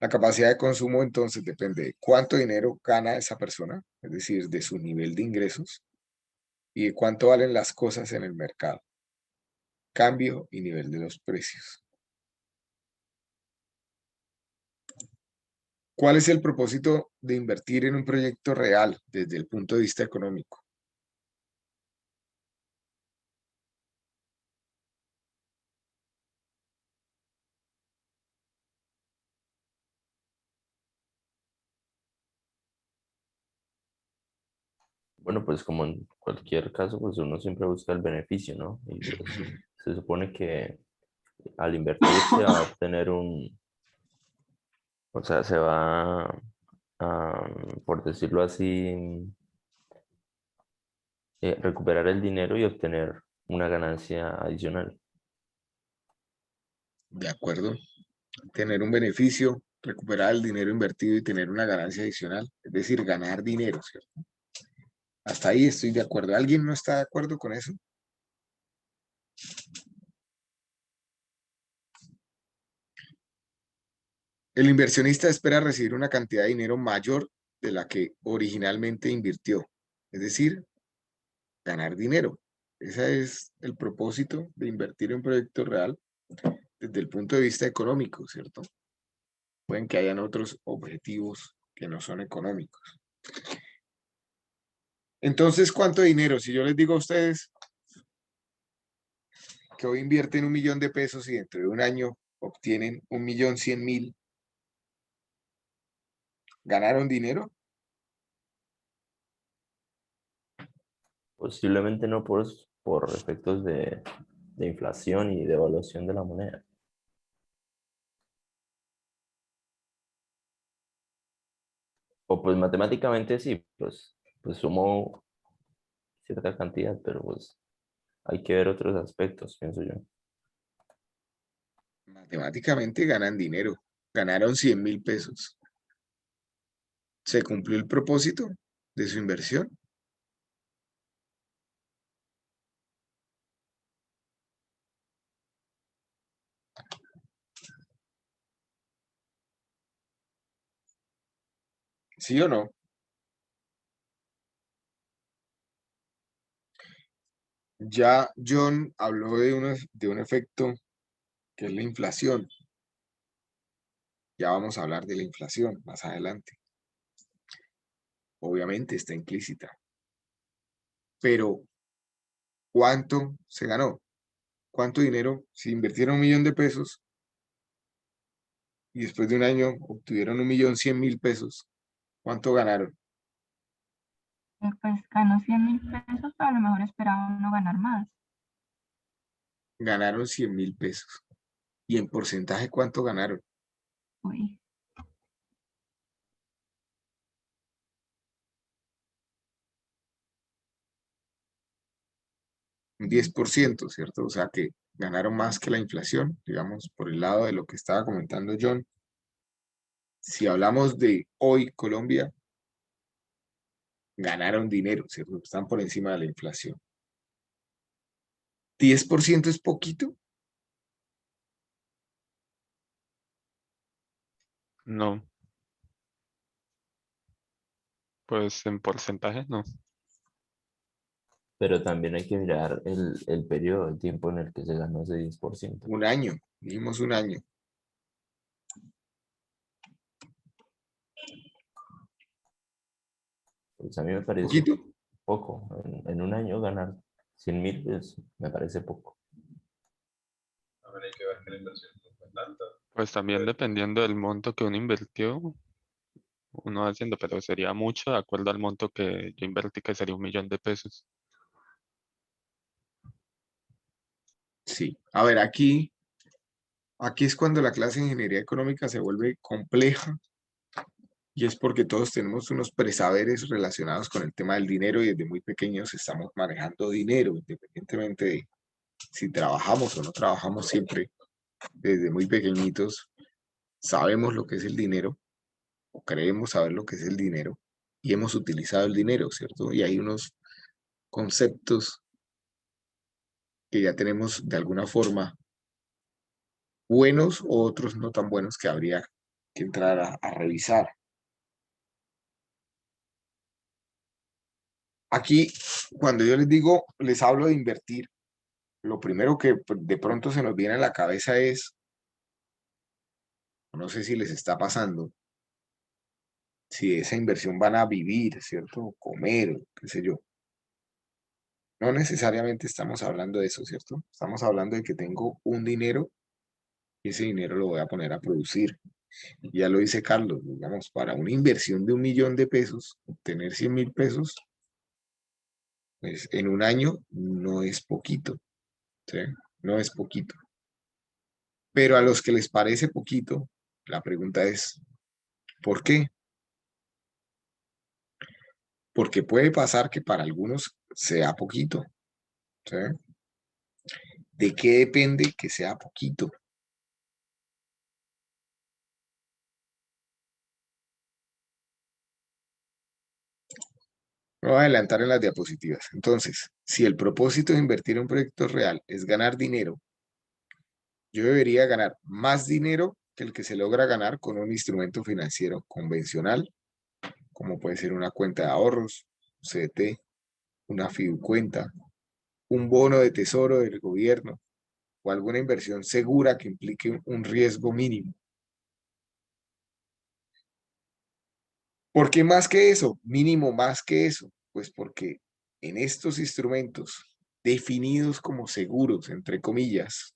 La capacidad de consumo entonces depende de cuánto dinero gana esa persona, es decir, de su nivel de ingresos, y de cuánto valen las cosas en el mercado. Cambio y nivel de los precios. ¿Cuál es el propósito de invertir en un proyecto real desde el punto de vista económico? Bueno, pues como en cualquier caso, pues uno siempre busca el beneficio, ¿no? Y pues, se supone que al invertir se va a obtener o sea, se va a, por decirlo así, recuperar el dinero y obtener una ganancia adicional. De acuerdo. Tener un beneficio, recuperar el dinero invertido y tener una ganancia adicional, es decir, ganar dinero, ¿cierto? Hasta ahí estoy de acuerdo. ¿Alguien no está de acuerdo con eso? El inversionista espera recibir una cantidad de dinero mayor de la que originalmente invirtió, es decir, ganar dinero. Ese es el propósito de invertir en un proyecto real desde el punto de vista económico, ¿cierto? Pueden que hayan otros objetivos que no son económicos. Entonces, ¿cuánto dinero? Si yo les digo a ustedes que hoy invierten 1.000.000 de pesos y dentro de un año obtienen 1.100.000, ¿ganaron dinero? Posiblemente no por efectos de inflación y devaluación de la moneda. O pues matemáticamente sí, pues sumo cierta cantidad, pero pues hay que ver otros aspectos, pienso yo. Matemáticamente ganan dinero. Ganaron 100.000 pesos. ¿Se cumplió el propósito de su inversión? ¿Sí o no? Ya John habló de un efecto que es la inflación. Ya vamos a hablar de la inflación más adelante. Obviamente está implícita. Pero, ¿cuánto se ganó? ¿Cuánto dinero? Si invirtieron 1.000.000 de pesos y después de un año obtuvieron 1.100.000 pesos, ¿cuánto ganaron? pues ganó 100.000 pesos, pero a lo mejor esperaba no ganar más. Ganaron 100.000 pesos. ¿Y en porcentaje cuánto ganaron? Uy, Un 10%, ¿cierto? O sea que ganaron más que la inflación, digamos, por el lado de lo que estaba comentando John. Si hablamos de hoy, Colombia, ganaron dinero, ¿cierto? Están por encima de la inflación. ¿10% es poquito? No, pues en porcentaje no. Pero también hay que mirar el periodo de tiempo en el que se ganó ese 10%. Un año, dijimos un año. Pues a mí me parece ¿Poquito? poco. En un año ganar 100.000 pues, me parece poco. A ver, hay que ver que la inversión no fue tanta. Pues también dependiendo del monto que uno invirtió, uno va haciendo, pero sería mucho de acuerdo al monto que yo invertí, que sería 1.000.000 de pesos. Sí. A ver, aquí es cuando la clase de ingeniería económica se vuelve compleja y es porque todos tenemos unos presaberes relacionados con el tema del dinero y desde muy pequeños estamos manejando dinero, independientemente de si trabajamos o no trabajamos, siempre desde muy pequeñitos sabemos lo que es el dinero o creemos saber lo que es el dinero y hemos utilizado el dinero, ¿cierto? Y hay unos conceptos que ya tenemos de alguna forma buenos o otros no tan buenos que habría que entrar a revisar. Aquí, cuando yo les digo, les hablo de invertir, lo primero que de pronto se nos viene a la cabeza es, no sé si les está pasando, si de esa inversión van a vivir, ¿cierto? Comer, qué sé yo. No necesariamente estamos hablando de eso, ¿cierto? Estamos hablando de que tengo un dinero y ese dinero lo voy a poner a producir. Ya lo dice Carlos, digamos, para una inversión de 1.000.000 de pesos, obtener 100.000 pesos, pues en un año no es poquito, ¿sí? No es poquito. Pero a los que les parece poquito, la pregunta es, ¿por qué? Porque puede pasar que para algunos sea poquito, ¿sí? ¿De qué depende que sea poquito? Me voy a adelantar en las diapositivas. Entonces, si el propósito de invertir en un proyecto real es ganar dinero, yo debería ganar más dinero que el que se logra ganar con un instrumento financiero convencional, como puede ser una cuenta de ahorros, CDT, una fiducuenta, un bono de tesoro del gobierno o alguna inversión segura que implique un riesgo mínimo. ¿Por qué más que eso? Mínimo más que eso. Pues porque en estos instrumentos definidos como seguros, entre comillas,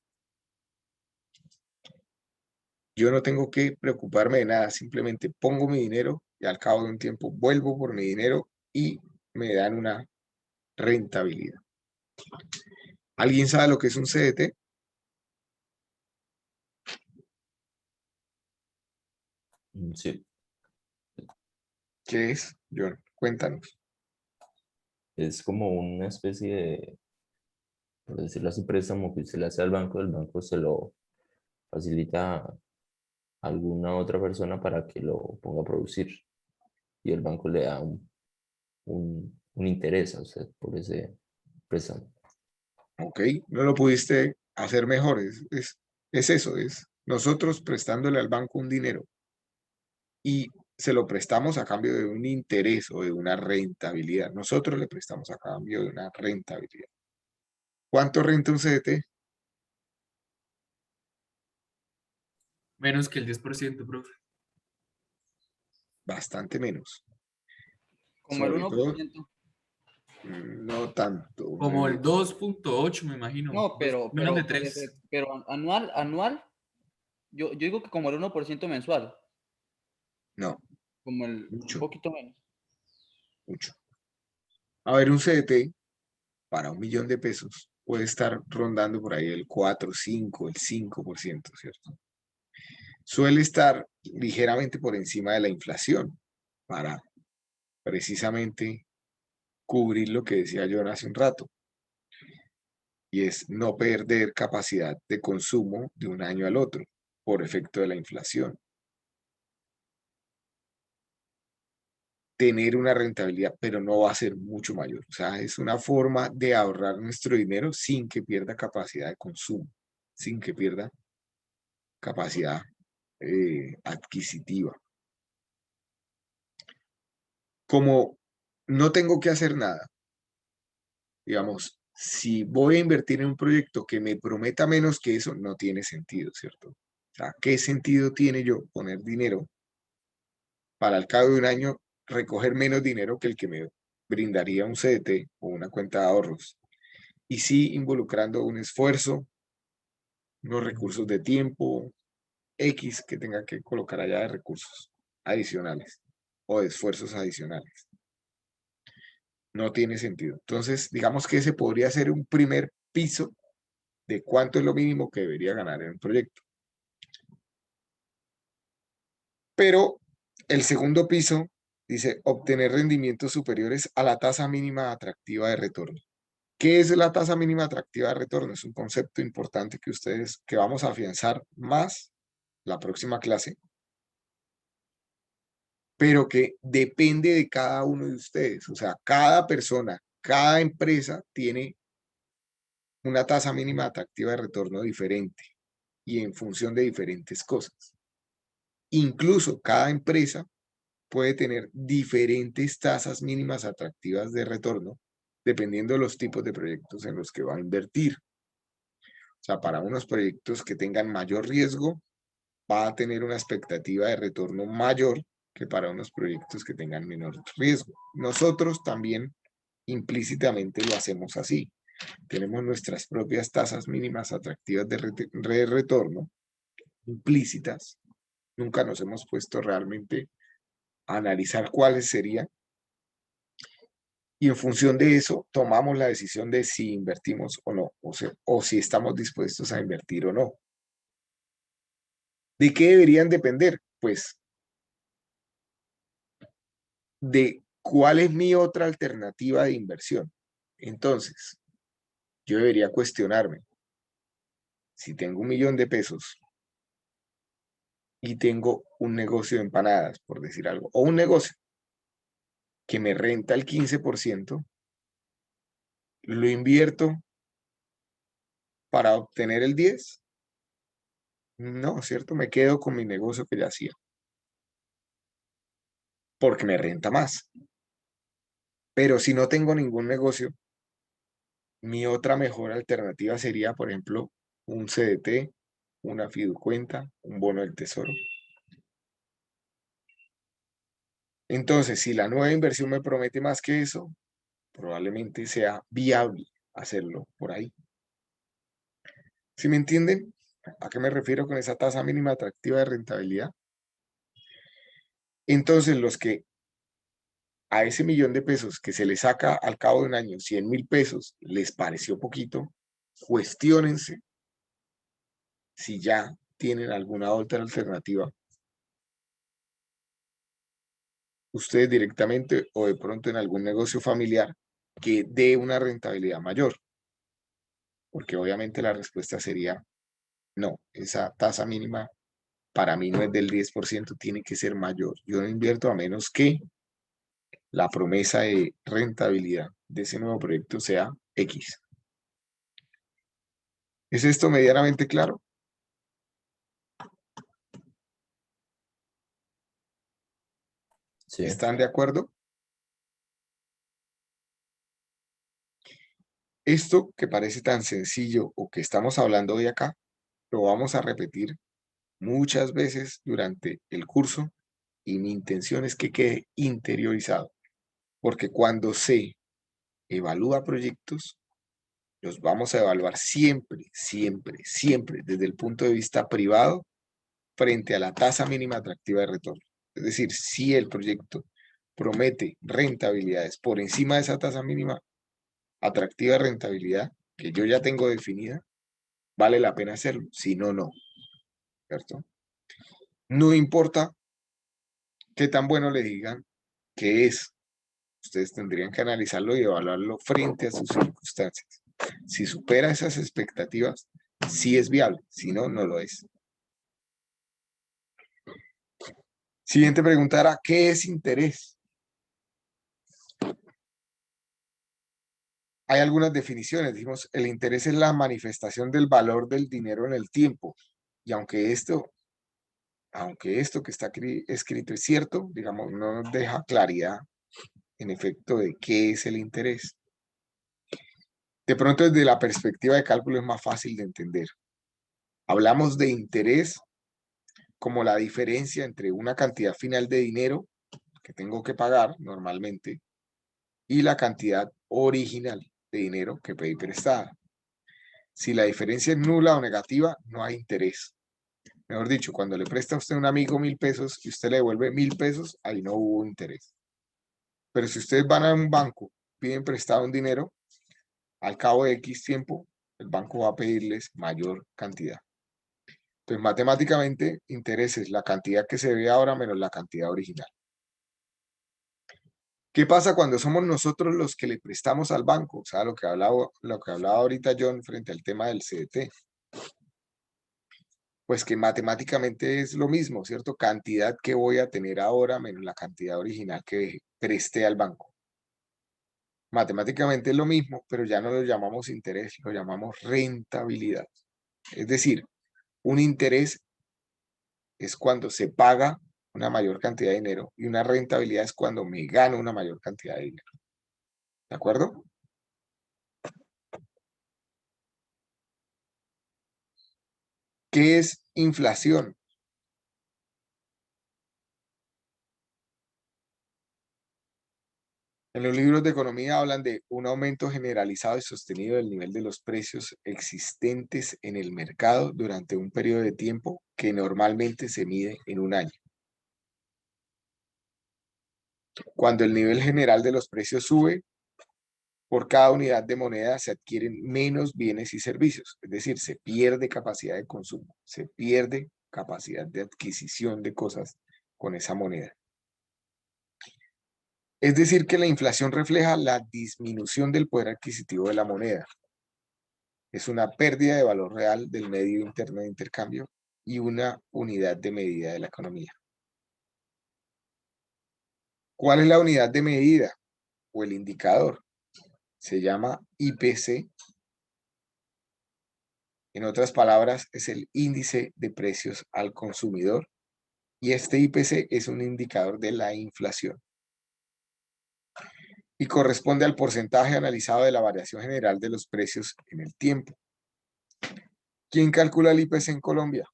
yo no tengo que preocuparme de nada, simplemente pongo mi dinero y al cabo de un tiempo vuelvo por mi dinero y me dan una rentabilidad. ¿Alguien sabe lo que es un CDT? Sí, ¿Qué es, John? Cuéntanos. es como una especie de, por decirlo así, préstamo que se le hace al banco, el banco se lo facilita a alguna otra persona para que lo ponga a producir y el banco le da un interés a usted por ese préstamo. ¿Ok? No lo pudiste hacer mejor. Es eso, es nosotros prestándole al banco un dinero y se lo prestamos a cambio de un interés o de una rentabilidad. Nosotros le prestamos a cambio de una rentabilidad. ¿Cuánto renta un CDT? Menos que el 10%, profe. Bastante menos. Como el Sobre todo, 1%. no tanto. Como el 2.8, me imagino. No, Menos de 3. pero anual, yo digo que como el 1% mensual. No, Como un mucho, poquito menos. mucho. A ver, un CDT para 1 millón de pesos puede estar rondando por ahí el 4, 5, el 5%, ¿cierto? Suele estar ligeramente por encima de la inflación para precisamente cubrir lo que decía yo hace un rato, y es no perder capacidad de consumo de un año al otro por efecto de la inflación. Tener una rentabilidad, pero no va a ser mucho mayor. O sea, es una forma de ahorrar nuestro dinero sin que pierda capacidad de consumo, sin que pierda capacidad adquisitiva. Como no tengo que hacer nada, digamos, si voy a invertir en un proyecto que me prometa menos que eso, no tiene sentido, ¿cierto? O sea, ¿qué sentido tiene yo poner dinero para al cabo de un año recoger menos dinero que el que me brindaría un CDT o una cuenta de ahorros? Y sí involucrando un esfuerzo, unos recursos de tiempo, X que tenga que colocar allá de recursos adicionales o de esfuerzos adicionales. No tiene sentido. Entonces, digamos que ese podría ser un primer piso de cuánto es lo mínimo que debería ganar en un proyecto. Pero el segundo piso dice obtener rendimientos superiores a la tasa mínima atractiva de retorno. ¿Qué es la tasa mínima atractiva de retorno? Es un concepto importante que vamos a afianzar más la próxima clase, pero que depende de cada uno de ustedes. O sea, cada persona, cada empresa tiene una tasa mínima atractiva de retorno diferente y en función de diferentes cosas. Incluso cada empresa puede tener diferentes tasas mínimas atractivas de retorno dependiendo de los tipos de proyectos en los que va a invertir. O sea, para unos proyectos que tengan mayor riesgo, va a tener una expectativa de retorno mayor que para unos proyectos que tengan menor riesgo. Nosotros también implícitamente lo hacemos así. Tenemos nuestras propias tasas mínimas atractivas de retorno implícitas. Nunca nos hemos puesto realmente a analizar cuáles serían. Y en función de eso, tomamos la decisión de si invertimos o no, o si estamos dispuestos a invertir o no. ¿De qué deberían depender? Pues de cuál es mi otra alternativa de inversión. Entonces, yo debería cuestionarme si tengo 1 millón de pesos y tengo un negocio de empanadas, por decir algo, o un negocio que me renta el 15%, lo invierto para obtener el 10%. No, ¿cierto? Me quedo con mi negocio que ya hacía, porque me renta más. Pero si no tengo ningún negocio, mi otra mejor alternativa sería, por ejemplo, un CDT, una fiducuenta, un bono del tesoro. Entonces, si la nueva inversión me promete más que eso, probablemente sea viable hacerlo por ahí. ¿Sí me entienden? ¿A qué me refiero con esa tasa mínima atractiva de rentabilidad? Entonces, los que a ese 1 millón de pesos que se les saca al cabo de un año, 100.000 pesos, les pareció poquito, cuestiónense si ya tienen alguna otra alternativa. Ustedes directamente o de pronto en algún negocio familiar que dé una rentabilidad mayor. Porque obviamente la respuesta sería no, esa tasa mínima para mí no es del 10%, tiene que ser mayor. Yo no invierto a menos que la promesa de rentabilidad de ese nuevo proyecto sea X. ¿Es esto medianamente claro? Sí. ¿Están de acuerdo? Esto que parece tan sencillo o que estamos hablando hoy acá, lo vamos a repetir muchas veces durante el curso y mi intención es que quede interiorizado, porque cuando se evalúa proyectos, los vamos a evaluar siempre, siempre, siempre desde el punto de vista privado frente a la tasa mínima atractiva de retorno. Es decir, si el proyecto promete rentabilidades por encima de esa tasa mínima atractiva de rentabilidad que yo ya tengo definida, vale la pena hacerlo, si no, no, ¿cierto? No importa qué tan bueno le digan que es, ustedes tendrían que analizarlo y evaluarlo frente a sus circunstancias. Si supera esas expectativas, sí es viable, si no, no lo es. Siguiente pregunta era, ¿qué es interés? Hay algunas definiciones. Dijimos, el interés es la manifestación del valor del dinero en el tiempo. Y aunque esto que está escrito es cierto, digamos, no nos deja claridad en efecto de qué es el interés. De pronto, desde la perspectiva de cálculo es más fácil de entender. Hablamos de interés como la diferencia entre una cantidad final de dinero que tengo que pagar normalmente y la cantidad original de dinero que pedí prestada. Si la diferencia es nula o negativa, no hay interés. Mejor dicho, cuando le presta a usted a un amigo 1.000 pesos y usted le devuelve 1.000 pesos, ahí no hubo interés. Pero si ustedes van a un banco, piden prestado un dinero, al cabo de X tiempo, el banco va a pedirles mayor cantidad. Entonces, matemáticamente, interés es la cantidad que se ve ahora menos la cantidad original. ¿Qué pasa cuando somos nosotros los que le prestamos al banco? O sea, lo que hablaba ahorita John frente al tema del CDT. Pues que matemáticamente es lo mismo, ¿cierto? Cantidad que voy a tener ahora menos la cantidad original que presté al banco. Matemáticamente es lo mismo, pero ya no lo llamamos interés, lo llamamos rentabilidad. Es decir, un interés es cuando se paga una mayor cantidad de dinero y una rentabilidad es cuando me gano una mayor cantidad de dinero. ¿De acuerdo? ¿Qué es inflación? En los libros de economía hablan de un aumento generalizado y sostenido del nivel de los precios existentes en el mercado durante un periodo de tiempo que normalmente se mide en un año. Cuando el nivel general de los precios sube, por cada unidad de moneda se adquieren menos bienes y servicios, es decir, se pierde capacidad de consumo, se pierde capacidad de adquisición de cosas con esa moneda. Es decir, que la inflación refleja la disminución del poder adquisitivo de la moneda. Es una pérdida de valor real del medio interno de intercambio y una unidad de medida de la economía. ¿Cuál es la unidad de medida o el indicador? Se llama IPC. En otras palabras, es el índice de precios al consumidor y este IPC es un indicador de la inflación y corresponde al porcentaje analizado de la variación general de los precios en el tiempo. ¿Quién calcula el IPC en Colombia?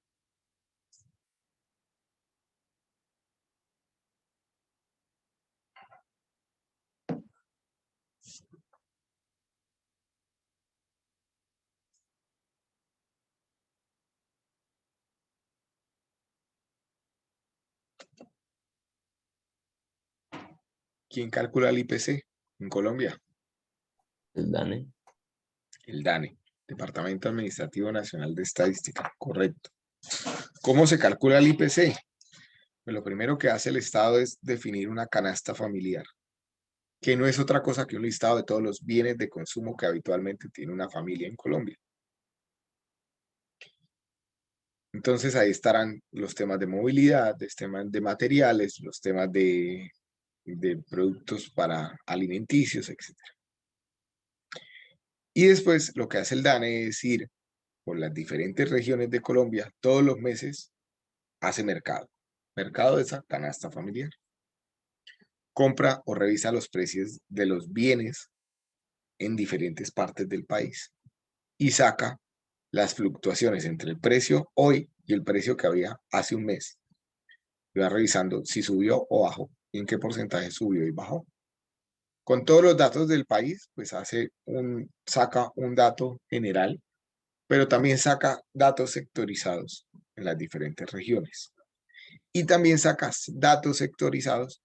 ¿Quién calcula el IPC en Colombia? El DANE. El DANE, Departamento Administrativo Nacional de Estadística, correcto. ¿Cómo se calcula el IPC? Pues lo primero que hace el Estado es definir una canasta familiar, que no es otra cosa que un listado de todos los bienes de consumo que habitualmente tiene una familia en Colombia. Entonces ahí estarán los temas de movilidad, los temas de materiales, los temas de productos para alimenticios, etc. Y después lo que hace el DANE es ir por las diferentes regiones de Colombia todos los meses, hace mercado de esa canasta familiar. Compra o revisa los precios de los bienes en diferentes partes del país y saca las fluctuaciones entre el precio hoy y el precio que había hace un mes. Y va revisando si subió o bajó y en qué porcentaje subió y bajó. Con todos los datos del país, pues saca un dato general, pero también saca datos sectorizados en las diferentes regiones. Y también saca datos sectorizados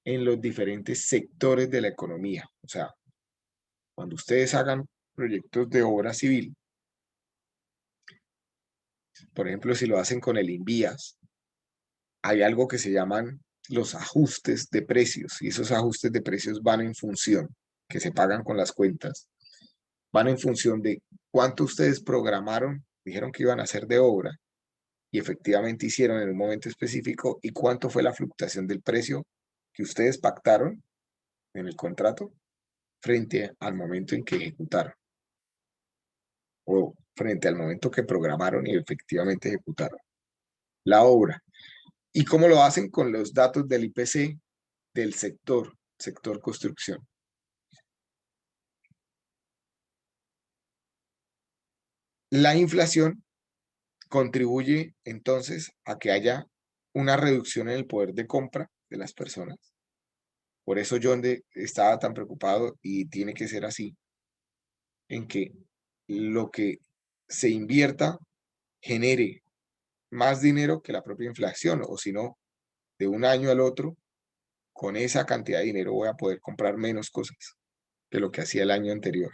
en los diferentes sectores de la economía. O sea, cuando ustedes hagan proyectos de obra civil, por ejemplo, si lo hacen con el INVIAS, hay algo que se llaman los ajustes de precios, y esos ajustes de precios van en función, que se pagan con las cuentas, van en función de cuánto ustedes programaron, dijeron que iban a hacer de obra, y efectivamente hicieron en un momento específico, y cuánto fue la fluctuación del precio que ustedes pactaron en el contrato frente al momento en que ejecutaron, o frente al momento que programaron y efectivamente ejecutaron la obra. ¿Y cómo lo hacen? Con los datos del IPC del sector construcción. La inflación contribuye entonces a que haya una reducción en el poder de compra de las personas. Por eso John estaba tan preocupado, y tiene que ser así, en que lo que se invierta genere más dinero que la propia inflación, o si no, de un año al otro, con esa cantidad de dinero voy a poder comprar menos cosas que lo que hacía el año anterior.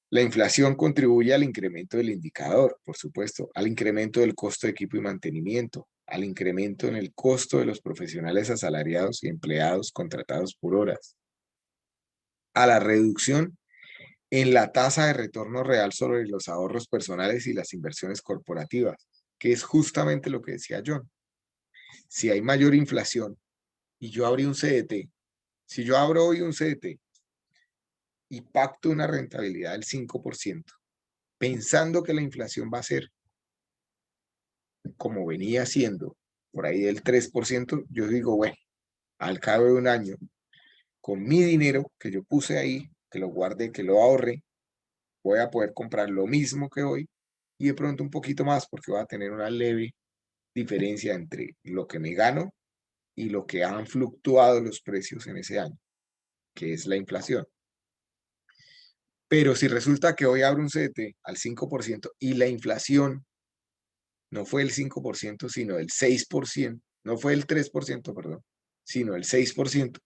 La inflación contribuye al incremento del indicador, por supuesto, al incremento del costo de equipo y mantenimiento, al incremento en el costo de los profesionales asalariados y empleados contratados por horas, a la reducción en la tasa de retorno real sobre los ahorros personales y las inversiones corporativas, que es justamente lo que decía John. Si hay mayor inflación y yo abrí un CDT, si yo abro hoy un CDT y pacto una rentabilidad del 5%, pensando que la inflación va a ser como venía siendo, por ahí del 3%, yo digo, bueno, al cabo de un año, con mi dinero que yo puse ahí, que lo guardé, que lo ahorré, voy a poder comprar lo mismo que hoy, y de pronto un poquito más, porque va a tener una leve diferencia entre lo que me gano y lo que han fluctuado los precios en ese año, que es la inflación. Pero si resulta que hoy abro un CDT al 5% y la inflación no fue el 5%, sino el 6%, no fue el 3%, perdón, sino el 6%,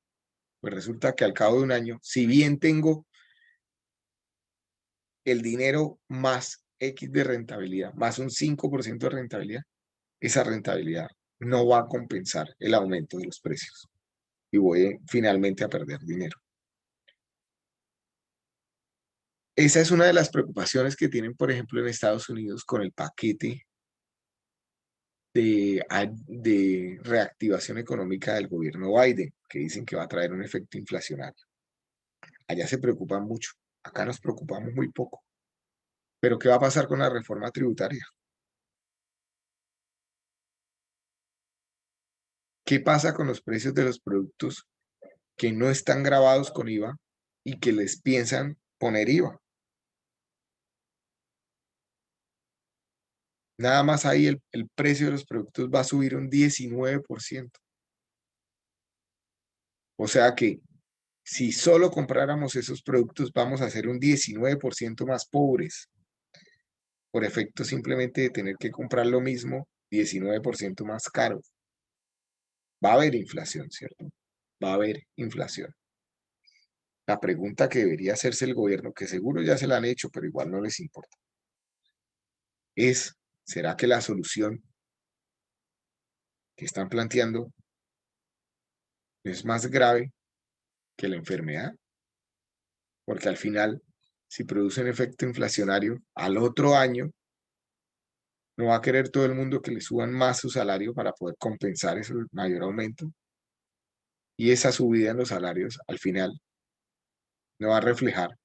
pues resulta que al cabo de un año, si bien tengo el dinero más X de rentabilidad, más un 5% de rentabilidad, esa rentabilidad no va a compensar el aumento de los precios y voy finalmente a perder dinero. Esa es una de las preocupaciones que tienen, por ejemplo, en Estados Unidos con el paquete de reactivación económica del gobierno Biden, que dicen que va a traer un efecto inflacionario. Allá se preocupan mucho, acá nos preocupamos muy poco. Pero ¿qué va a pasar con la reforma tributaria? ¿Qué pasa con los precios de los productos que no están grabados con IVA y que les piensan poner IVA? Nada más ahí el precio de los productos va a subir un 19%. O sea que si solo compráramos esos productos, vamos a ser un 19% más pobres, por efecto simplemente de tener que comprar lo mismo 19% más caro. Va a haber inflación, ¿cierto? Va a haber inflación. La pregunta que debería hacerse el gobierno, que seguro ya se la han hecho, pero igual no les importa, es, ¿será que la solución que están planteando es más grave que la enfermedad? Porque al final, si produce un efecto inflacionario, al otro año no va a querer todo el mundo que le suban más su salario para poder compensar ese mayor aumento. Y esa subida en los salarios, al final, no va a reflejar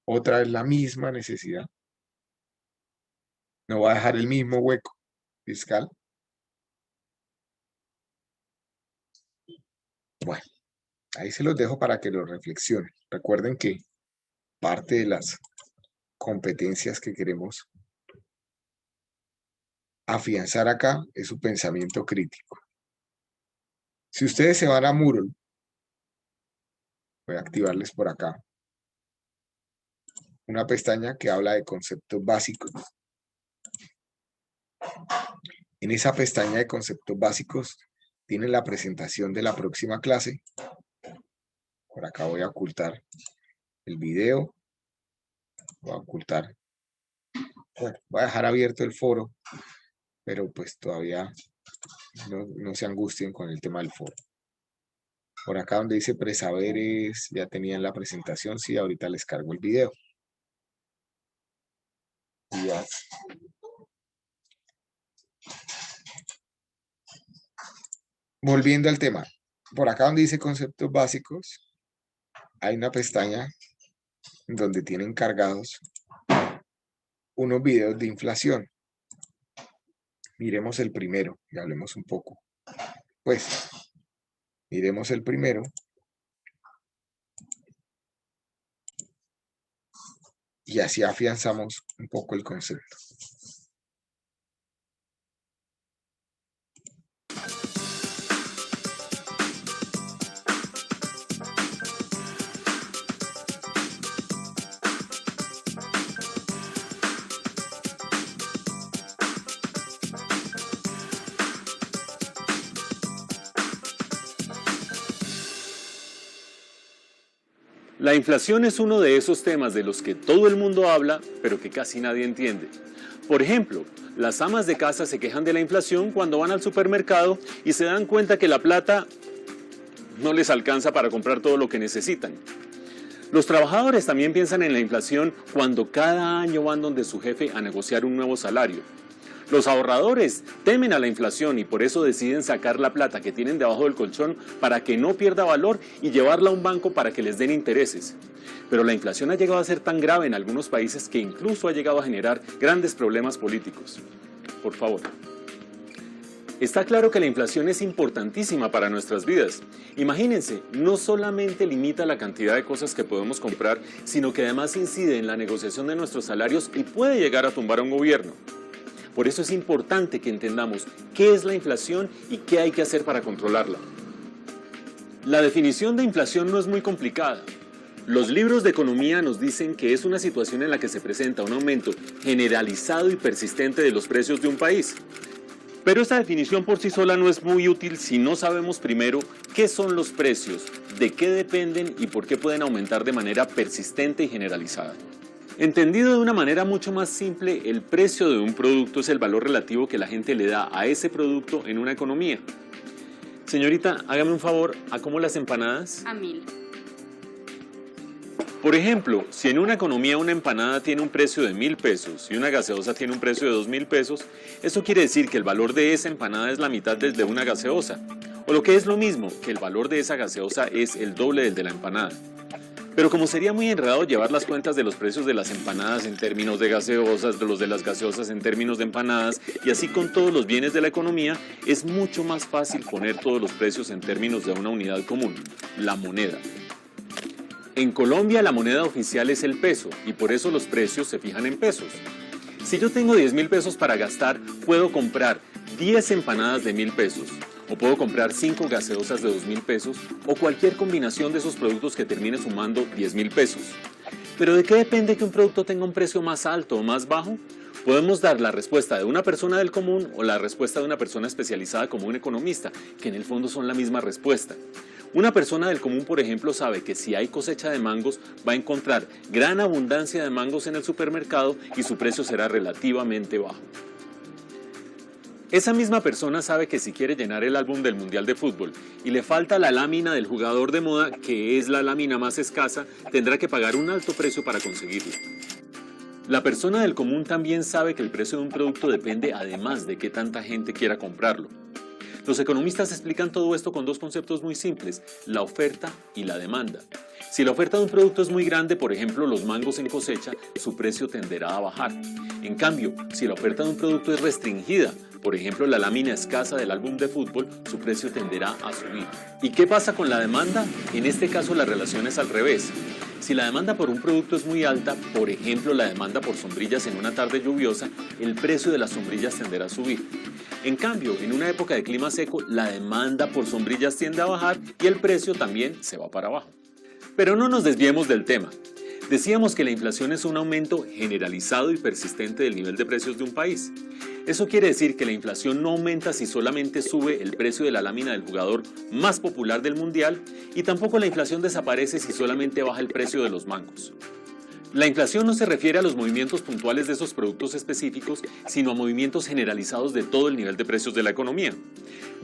otra vez la misma necesidad. No va a dejar el mismo hueco fiscal. Bueno, ahí se los dejo para que lo reflexionen. Recuerden que parte de las competencias que queremos afianzar acá es su pensamiento crítico. Si ustedes se van a Moodle, voy a activarles por acá una pestaña que habla de conceptos básicos. En esa pestaña de conceptos básicos tienen la presentación de la próxima clase. Por acá voy a ocultar el video. Voy a ocultar. Bueno, voy a dejar abierto el foro, pero pues todavía no se angustien con el tema del foro. Por acá donde dice presaberes, ya tenían la presentación, sí, ahorita les cargo el video. Y ya. Volviendo al tema, por acá donde dice conceptos básicos, hay una pestaña donde tienen cargados unos videos de inflación. Miremos el primero y hablemos un poco. Pues, miremos el primero. Y así afianzamos un poco el concepto. La inflación es uno de esos temas de los que todo el mundo habla, pero que casi nadie entiende. Por ejemplo, las amas de casa se quejan de la inflación cuando van al supermercado y se dan cuenta que la plata no les alcanza para comprar todo lo que necesitan. Los trabajadores también piensan en la inflación cuando cada año van donde su jefe a negociar un nuevo salario. Los ahorradores temen a la inflación y por eso deciden sacar la plata que tienen debajo del colchón para que no pierda valor y llevarla a un banco para que les den intereses. Pero la inflación ha llegado a ser tan grave en algunos países que incluso ha llegado a generar grandes problemas políticos. Por favor. Está claro que la inflación es importantísima para nuestras vidas. Imagínense, no solamente limita la cantidad de cosas que podemos comprar, sino que además incide en la negociación de nuestros salarios y puede llegar a tumbar a un gobierno. Por eso es importante que entendamos qué es la inflación y qué hay que hacer para controlarla. La definición de inflación no es muy complicada. Los libros de economía nos dicen que es una situación en la que se presenta un aumento generalizado y persistente de los precios de un país. Pero esta definición por sí sola no es muy útil si no sabemos primero qué son los precios, de qué dependen y por qué pueden aumentar de manera persistente y generalizada. Entendido de una manera mucho más simple, el precio de un producto es el valor relativo que la gente le da a ese producto en una economía. Señorita, hágame un favor, ¿a cómo las empanadas? A 1000. Por ejemplo, si en una economía una empanada tiene un precio de 1000 pesos y una gaseosa tiene un precio de 2000 pesos, eso quiere decir que el valor de esa empanada es la mitad del de una gaseosa. O lo que es lo mismo, que el valor de esa gaseosa es el doble del de la empanada. Pero como sería muy enredado llevar las cuentas de los precios de las empanadas en términos de gaseosas, de los de las gaseosas en términos de empanadas, y así con todos los bienes de la economía, es mucho más fácil poner todos los precios en términos de una unidad común, la moneda. En Colombia la moneda oficial es el peso, y por eso los precios se fijan en pesos. Si yo tengo 10.000 pesos para gastar, puedo comprar 10 empanadas de 1000 pesos. O puedo comprar 5 gaseosas de 2000 pesos o cualquier combinación de esos productos que termine sumando 10.000 pesos. ¿Pero de qué depende que un producto tenga un precio más alto o más bajo? Podemos dar la respuesta de una persona del común o la respuesta de una persona especializada como un economista, que en el fondo son la misma respuesta. Una persona del común, por ejemplo, sabe que si hay cosecha de mangos, va a encontrar gran abundancia de mangos en el supermercado y su precio será relativamente bajo. Esa misma persona sabe que si quiere llenar el álbum del Mundial de Fútbol y le falta la lámina del jugador de moda, que es la lámina más escasa, tendrá que pagar un alto precio para conseguirla. La persona del común también sabe que el precio de un producto depende además de qué tanta gente quiera comprarlo. Los economistas explican todo esto con dos conceptos muy simples, la oferta y la demanda. Si la oferta de un producto es muy grande, por ejemplo los mangos en cosecha, su precio tenderá a bajar. En cambio, si la oferta de un producto es restringida, por ejemplo la lámina escasa del álbum de fútbol, su precio tenderá a subir. ¿Y qué pasa con la demanda? En este caso la relación es al revés. Si la demanda por un producto es muy alta, por ejemplo la demanda por sombrillas en una tarde lluviosa, el precio de las sombrillas tenderá a subir. En cambio, en una época de clima seco, la demanda por sombrillas tiende a bajar y el precio también se va para abajo. Pero no nos desviemos del tema. Decíamos que la inflación es un aumento generalizado y persistente del nivel de precios de un país. Eso quiere decir que la inflación no aumenta si solamente sube el precio de la lámina del jugador más popular del mundial, y tampoco la inflación desaparece si solamente baja el precio de los mangos. La inflación no se refiere a los movimientos puntuales de esos productos específicos, sino a movimientos generalizados de todo el nivel de precios de la economía.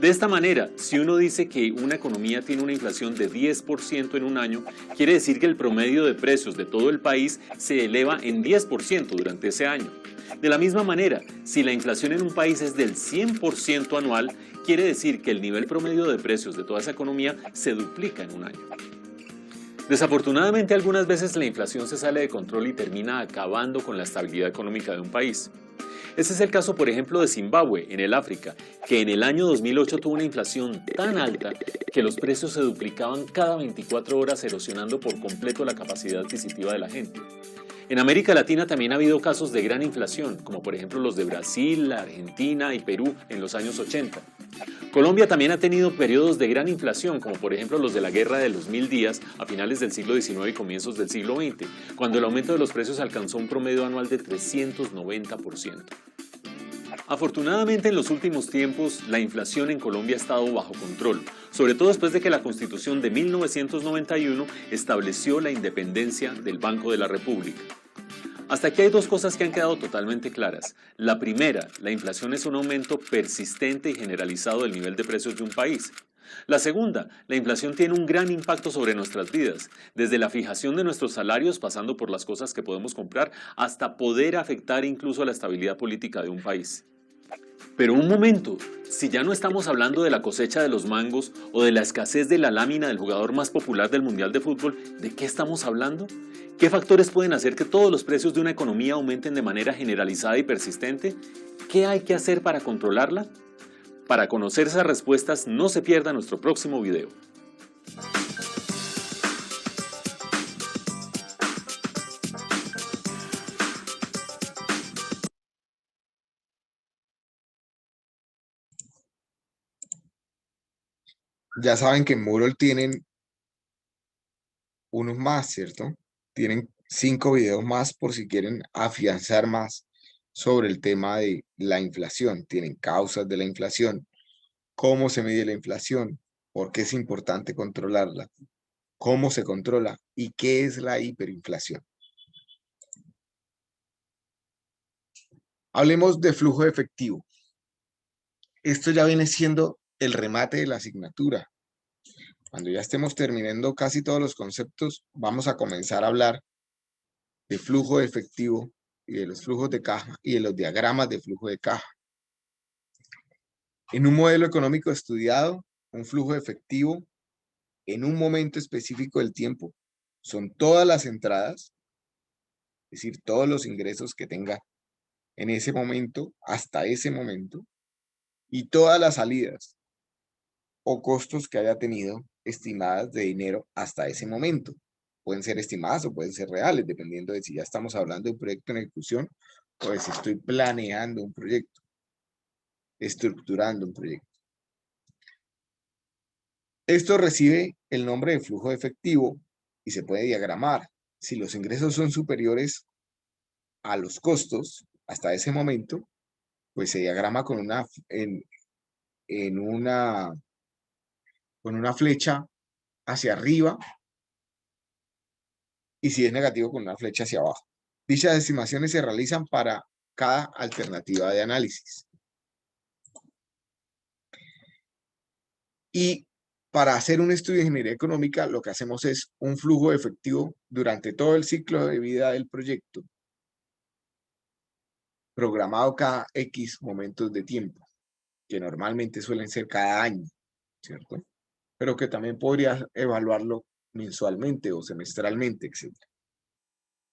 De esta manera, si uno dice que una economía tiene una inflación de 10% en un año, quiere decir que el promedio de precios de todo el país se eleva en 10% durante ese año. De la misma manera, si la inflación en un país es del 100% anual, quiere decir que el nivel promedio de precios de toda esa economía se duplica en un año. Desafortunadamente, algunas veces la inflación se sale de control y termina acabando con la estabilidad económica de un país. Ese es el caso, por ejemplo, de Zimbabue, en el África, que en el año 2008 tuvo una inflación tan alta que los precios se duplicaban cada 24 horas, erosionando por completo la capacidad adquisitiva de la gente. En América Latina también ha habido casos de gran inflación, como por ejemplo los de Brasil, Argentina y Perú en los años 80. Colombia también ha tenido periodos de gran inflación, como por ejemplo los de la Guerra de los 1000 días a finales del siglo XIX y comienzos del siglo XX, cuando el aumento de los precios alcanzó un promedio anual de 390%. Afortunadamente, en los últimos tiempos, la inflación en Colombia ha estado bajo control, sobre todo después de que la Constitución de 1991 estableció la independencia del Banco de la República. Hasta aquí hay dos cosas que han quedado totalmente claras. La primera, la inflación es un aumento persistente y generalizado del nivel de precios de un país. La segunda, la inflación tiene un gran impacto sobre nuestras vidas, desde la fijación de nuestros salarios, pasando por las cosas que podemos comprar, hasta poder afectar incluso a la estabilidad política de un país. Pero un momento, si ya no estamos hablando de la cosecha de los mangos o de la escasez de la lámina del jugador más popular del Mundial de Fútbol, ¿de qué estamos hablando? ¿Qué factores pueden hacer que todos los precios de una economía aumenten de manera generalizada y persistente? ¿Qué hay que hacer para controlarla? Para conocer esas respuestas, no se pierda nuestro próximo video. Ya saben que en Moodle tienen unos más, ¿cierto? Tienen 5 videos más por si quieren afianzar más sobre el tema de la inflación. Tienen causas de la inflación, cómo se mide la inflación, por qué es importante controlarla, cómo se controla y qué es la hiperinflación. Hablemos de flujo de efectivo. Esto ya viene siendo el remate de la asignatura. Cuando ya estemos terminando casi todos los conceptos, vamos a comenzar a hablar de flujo de efectivo y de los flujos de caja y de los diagramas de flujo de caja. En un modelo económico estudiado, un flujo de efectivo en un momento específico del tiempo son todas las entradas, es decir, todos los ingresos que tenga en ese momento, hasta ese momento, y todas las salidas o costos que haya tenido estimadas de dinero hasta ese momento. Pueden ser estimadas o pueden ser reales, dependiendo de si ya estamos hablando de un proyecto en ejecución o de si estoy planeando un proyecto, estructurando un proyecto. Esto recibe el nombre de flujo de efectivo y se puede diagramar. Si los ingresos son superiores a los costos hasta ese momento, pues se diagrama con una flecha hacia arriba, y si es negativo, con una flecha hacia abajo. Dichas estimaciones se realizan para cada alternativa de análisis. Y para hacer un estudio de ingeniería económica, lo que hacemos es un flujo de efectivo durante todo el ciclo de vida del proyecto, programado cada X momentos de tiempo, que normalmente suelen ser cada año, ¿cierto? Pero que también podrías evaluarlo mensualmente o semestralmente, etc.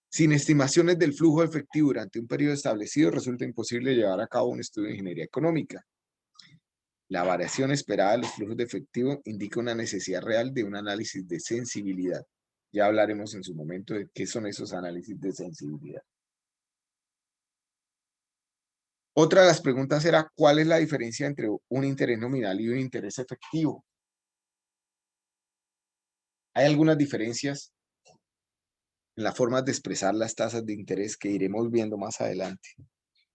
Sin estimaciones del flujo de efectivo durante un periodo establecido, resulta imposible llevar a cabo un estudio de ingeniería económica. La variación esperada de los flujos de efectivo indica una necesidad real de un análisis de sensibilidad. Ya hablaremos en su momento de qué son esos análisis de sensibilidad. Otra de las preguntas era, ¿cuál es la diferencia entre un interés nominal y un interés efectivo? Hay algunas diferencias en las formas de expresar las tasas de interés que iremos viendo más adelante.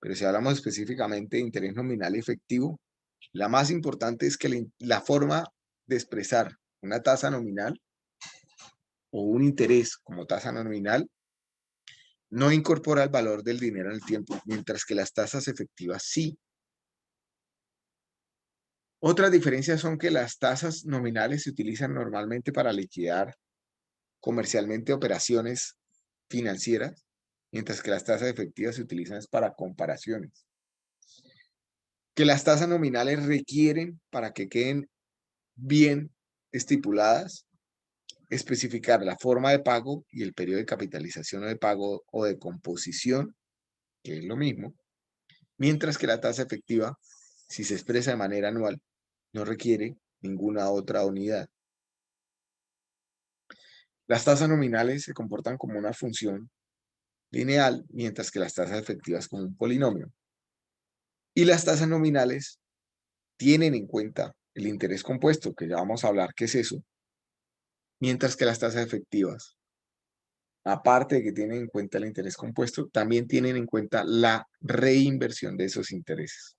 pero si hablamos específicamente de interés nominal efectivo, la más importante es que la forma de expresar una tasa nominal o un interés como tasa nominal no incorpora el valor del dinero en el tiempo, mientras que las tasas efectivas sí. Otras diferencias son que las tasas nominales se utilizan normalmente para liquidar comercialmente operaciones financieras, mientras que las tasas efectivas se utilizan para comparaciones. Que las tasas nominales requieren, para que queden bien estipuladas, especificar la forma de pago y el periodo de capitalización o de pago o de composición, que es lo mismo, mientras que la tasa efectiva, si se expresa de manera anual, no requiere ninguna otra unidad. Las tasas nominales se comportan como una función lineal, mientras que las tasas efectivas como un polinomio. Y las tasas nominales tienen en cuenta el interés compuesto, que ya vamos a hablar qué es eso, mientras que las tasas efectivas, aparte de que tienen en cuenta el interés compuesto, también tienen en cuenta la reinversión de esos intereses.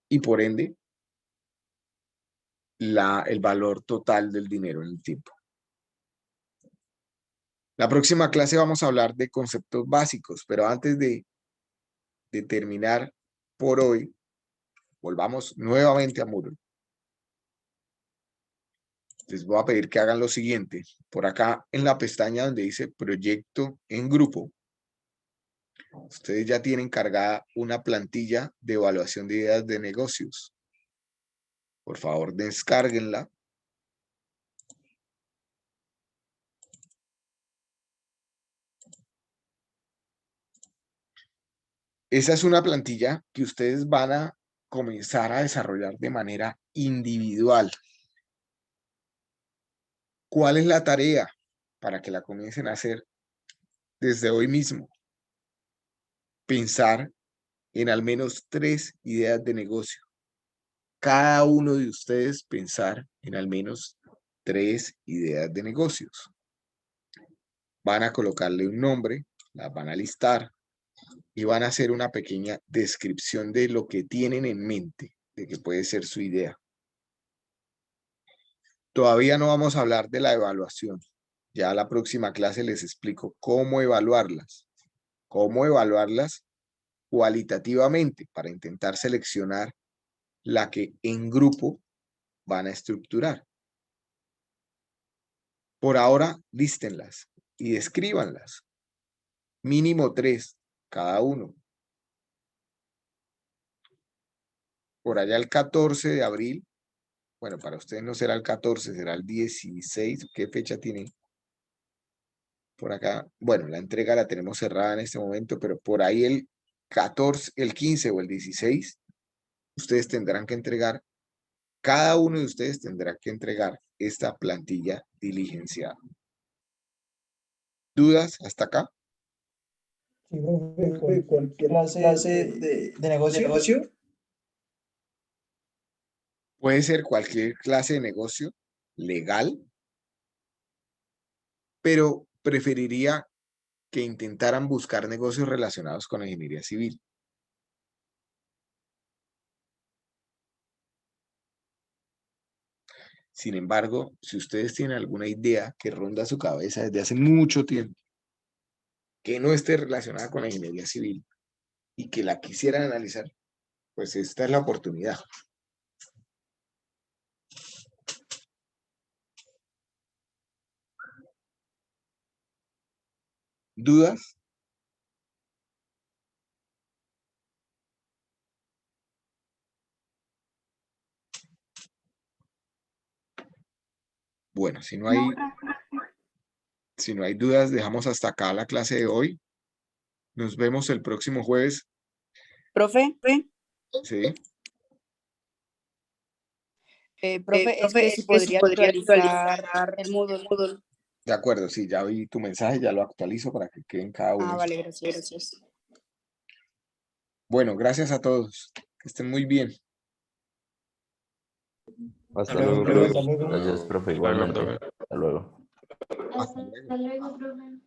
Y por ende, el valor total del dinero en el tiempo. La próxima clase vamos a hablar de conceptos básicos, pero antes de terminar por hoy, volvamos nuevamente a Moodle. Les voy a pedir que hagan lo siguiente. Por acá en la pestaña donde dice proyecto en grupo, ustedes ya tienen cargada una plantilla de evaluación de ideas de negocios. Por favor, descárguenla. Esa es una plantilla que ustedes van a comenzar a desarrollar de manera individual. ¿Cuál es la tarea para que la comiencen a hacer desde hoy mismo? Pensar en al menos 3 ideas de negocio. Cada uno de ustedes pensar en al menos 3 ideas de negocios. Van a colocarle un nombre, las van a listar y van a hacer una pequeña descripción de lo que tienen en mente, de que puede ser su idea. Todavía no vamos a hablar de la evaluación. Ya la próxima clase les explico cómo evaluarlas. Cómo evaluarlas cualitativamente para intentar seleccionar la que en grupo van a estructurar. Por ahora, lístenlas y descríbanlas. Mínimo 3 cada uno. Por allá el 14 de abril, bueno, para ustedes no será el 14, será el 16. ¿Qué fecha tiene? Por acá, bueno, la entrega la tenemos cerrada en este momento, pero por ahí el 14, el 15 o el 16, ustedes tendrán que entregar, cada uno de ustedes tendrá que entregar esta plantilla diligenciada. ¿Dudas hasta acá? Sí, profe, cualquier clase de negocio. Puede ser cualquier clase de negocio legal, pero preferiría que intentaran buscar negocios relacionados con la ingeniería civil. Sin embargo, si ustedes tienen alguna idea que ronda su cabeza desde hace mucho tiempo, que no esté relacionada con la ingeniería civil y que la quisieran analizar, pues esta es la oportunidad. ¿Dudas? Bueno, si no hay dudas, dejamos hasta acá la clase de hoy. Nos vemos el próximo jueves. Profe, Sí. profe, es que si podría actualizar el Moodle. De acuerdo, sí, ya vi tu mensaje, ya lo actualizo para que queden cada uno. Ah, vale, gracias. Bueno, gracias a todos. Que estén muy bien. Hasta luego, profe. Hasta luego. Gracias, profe, igualmente. Hasta luego. Hasta luego, profe.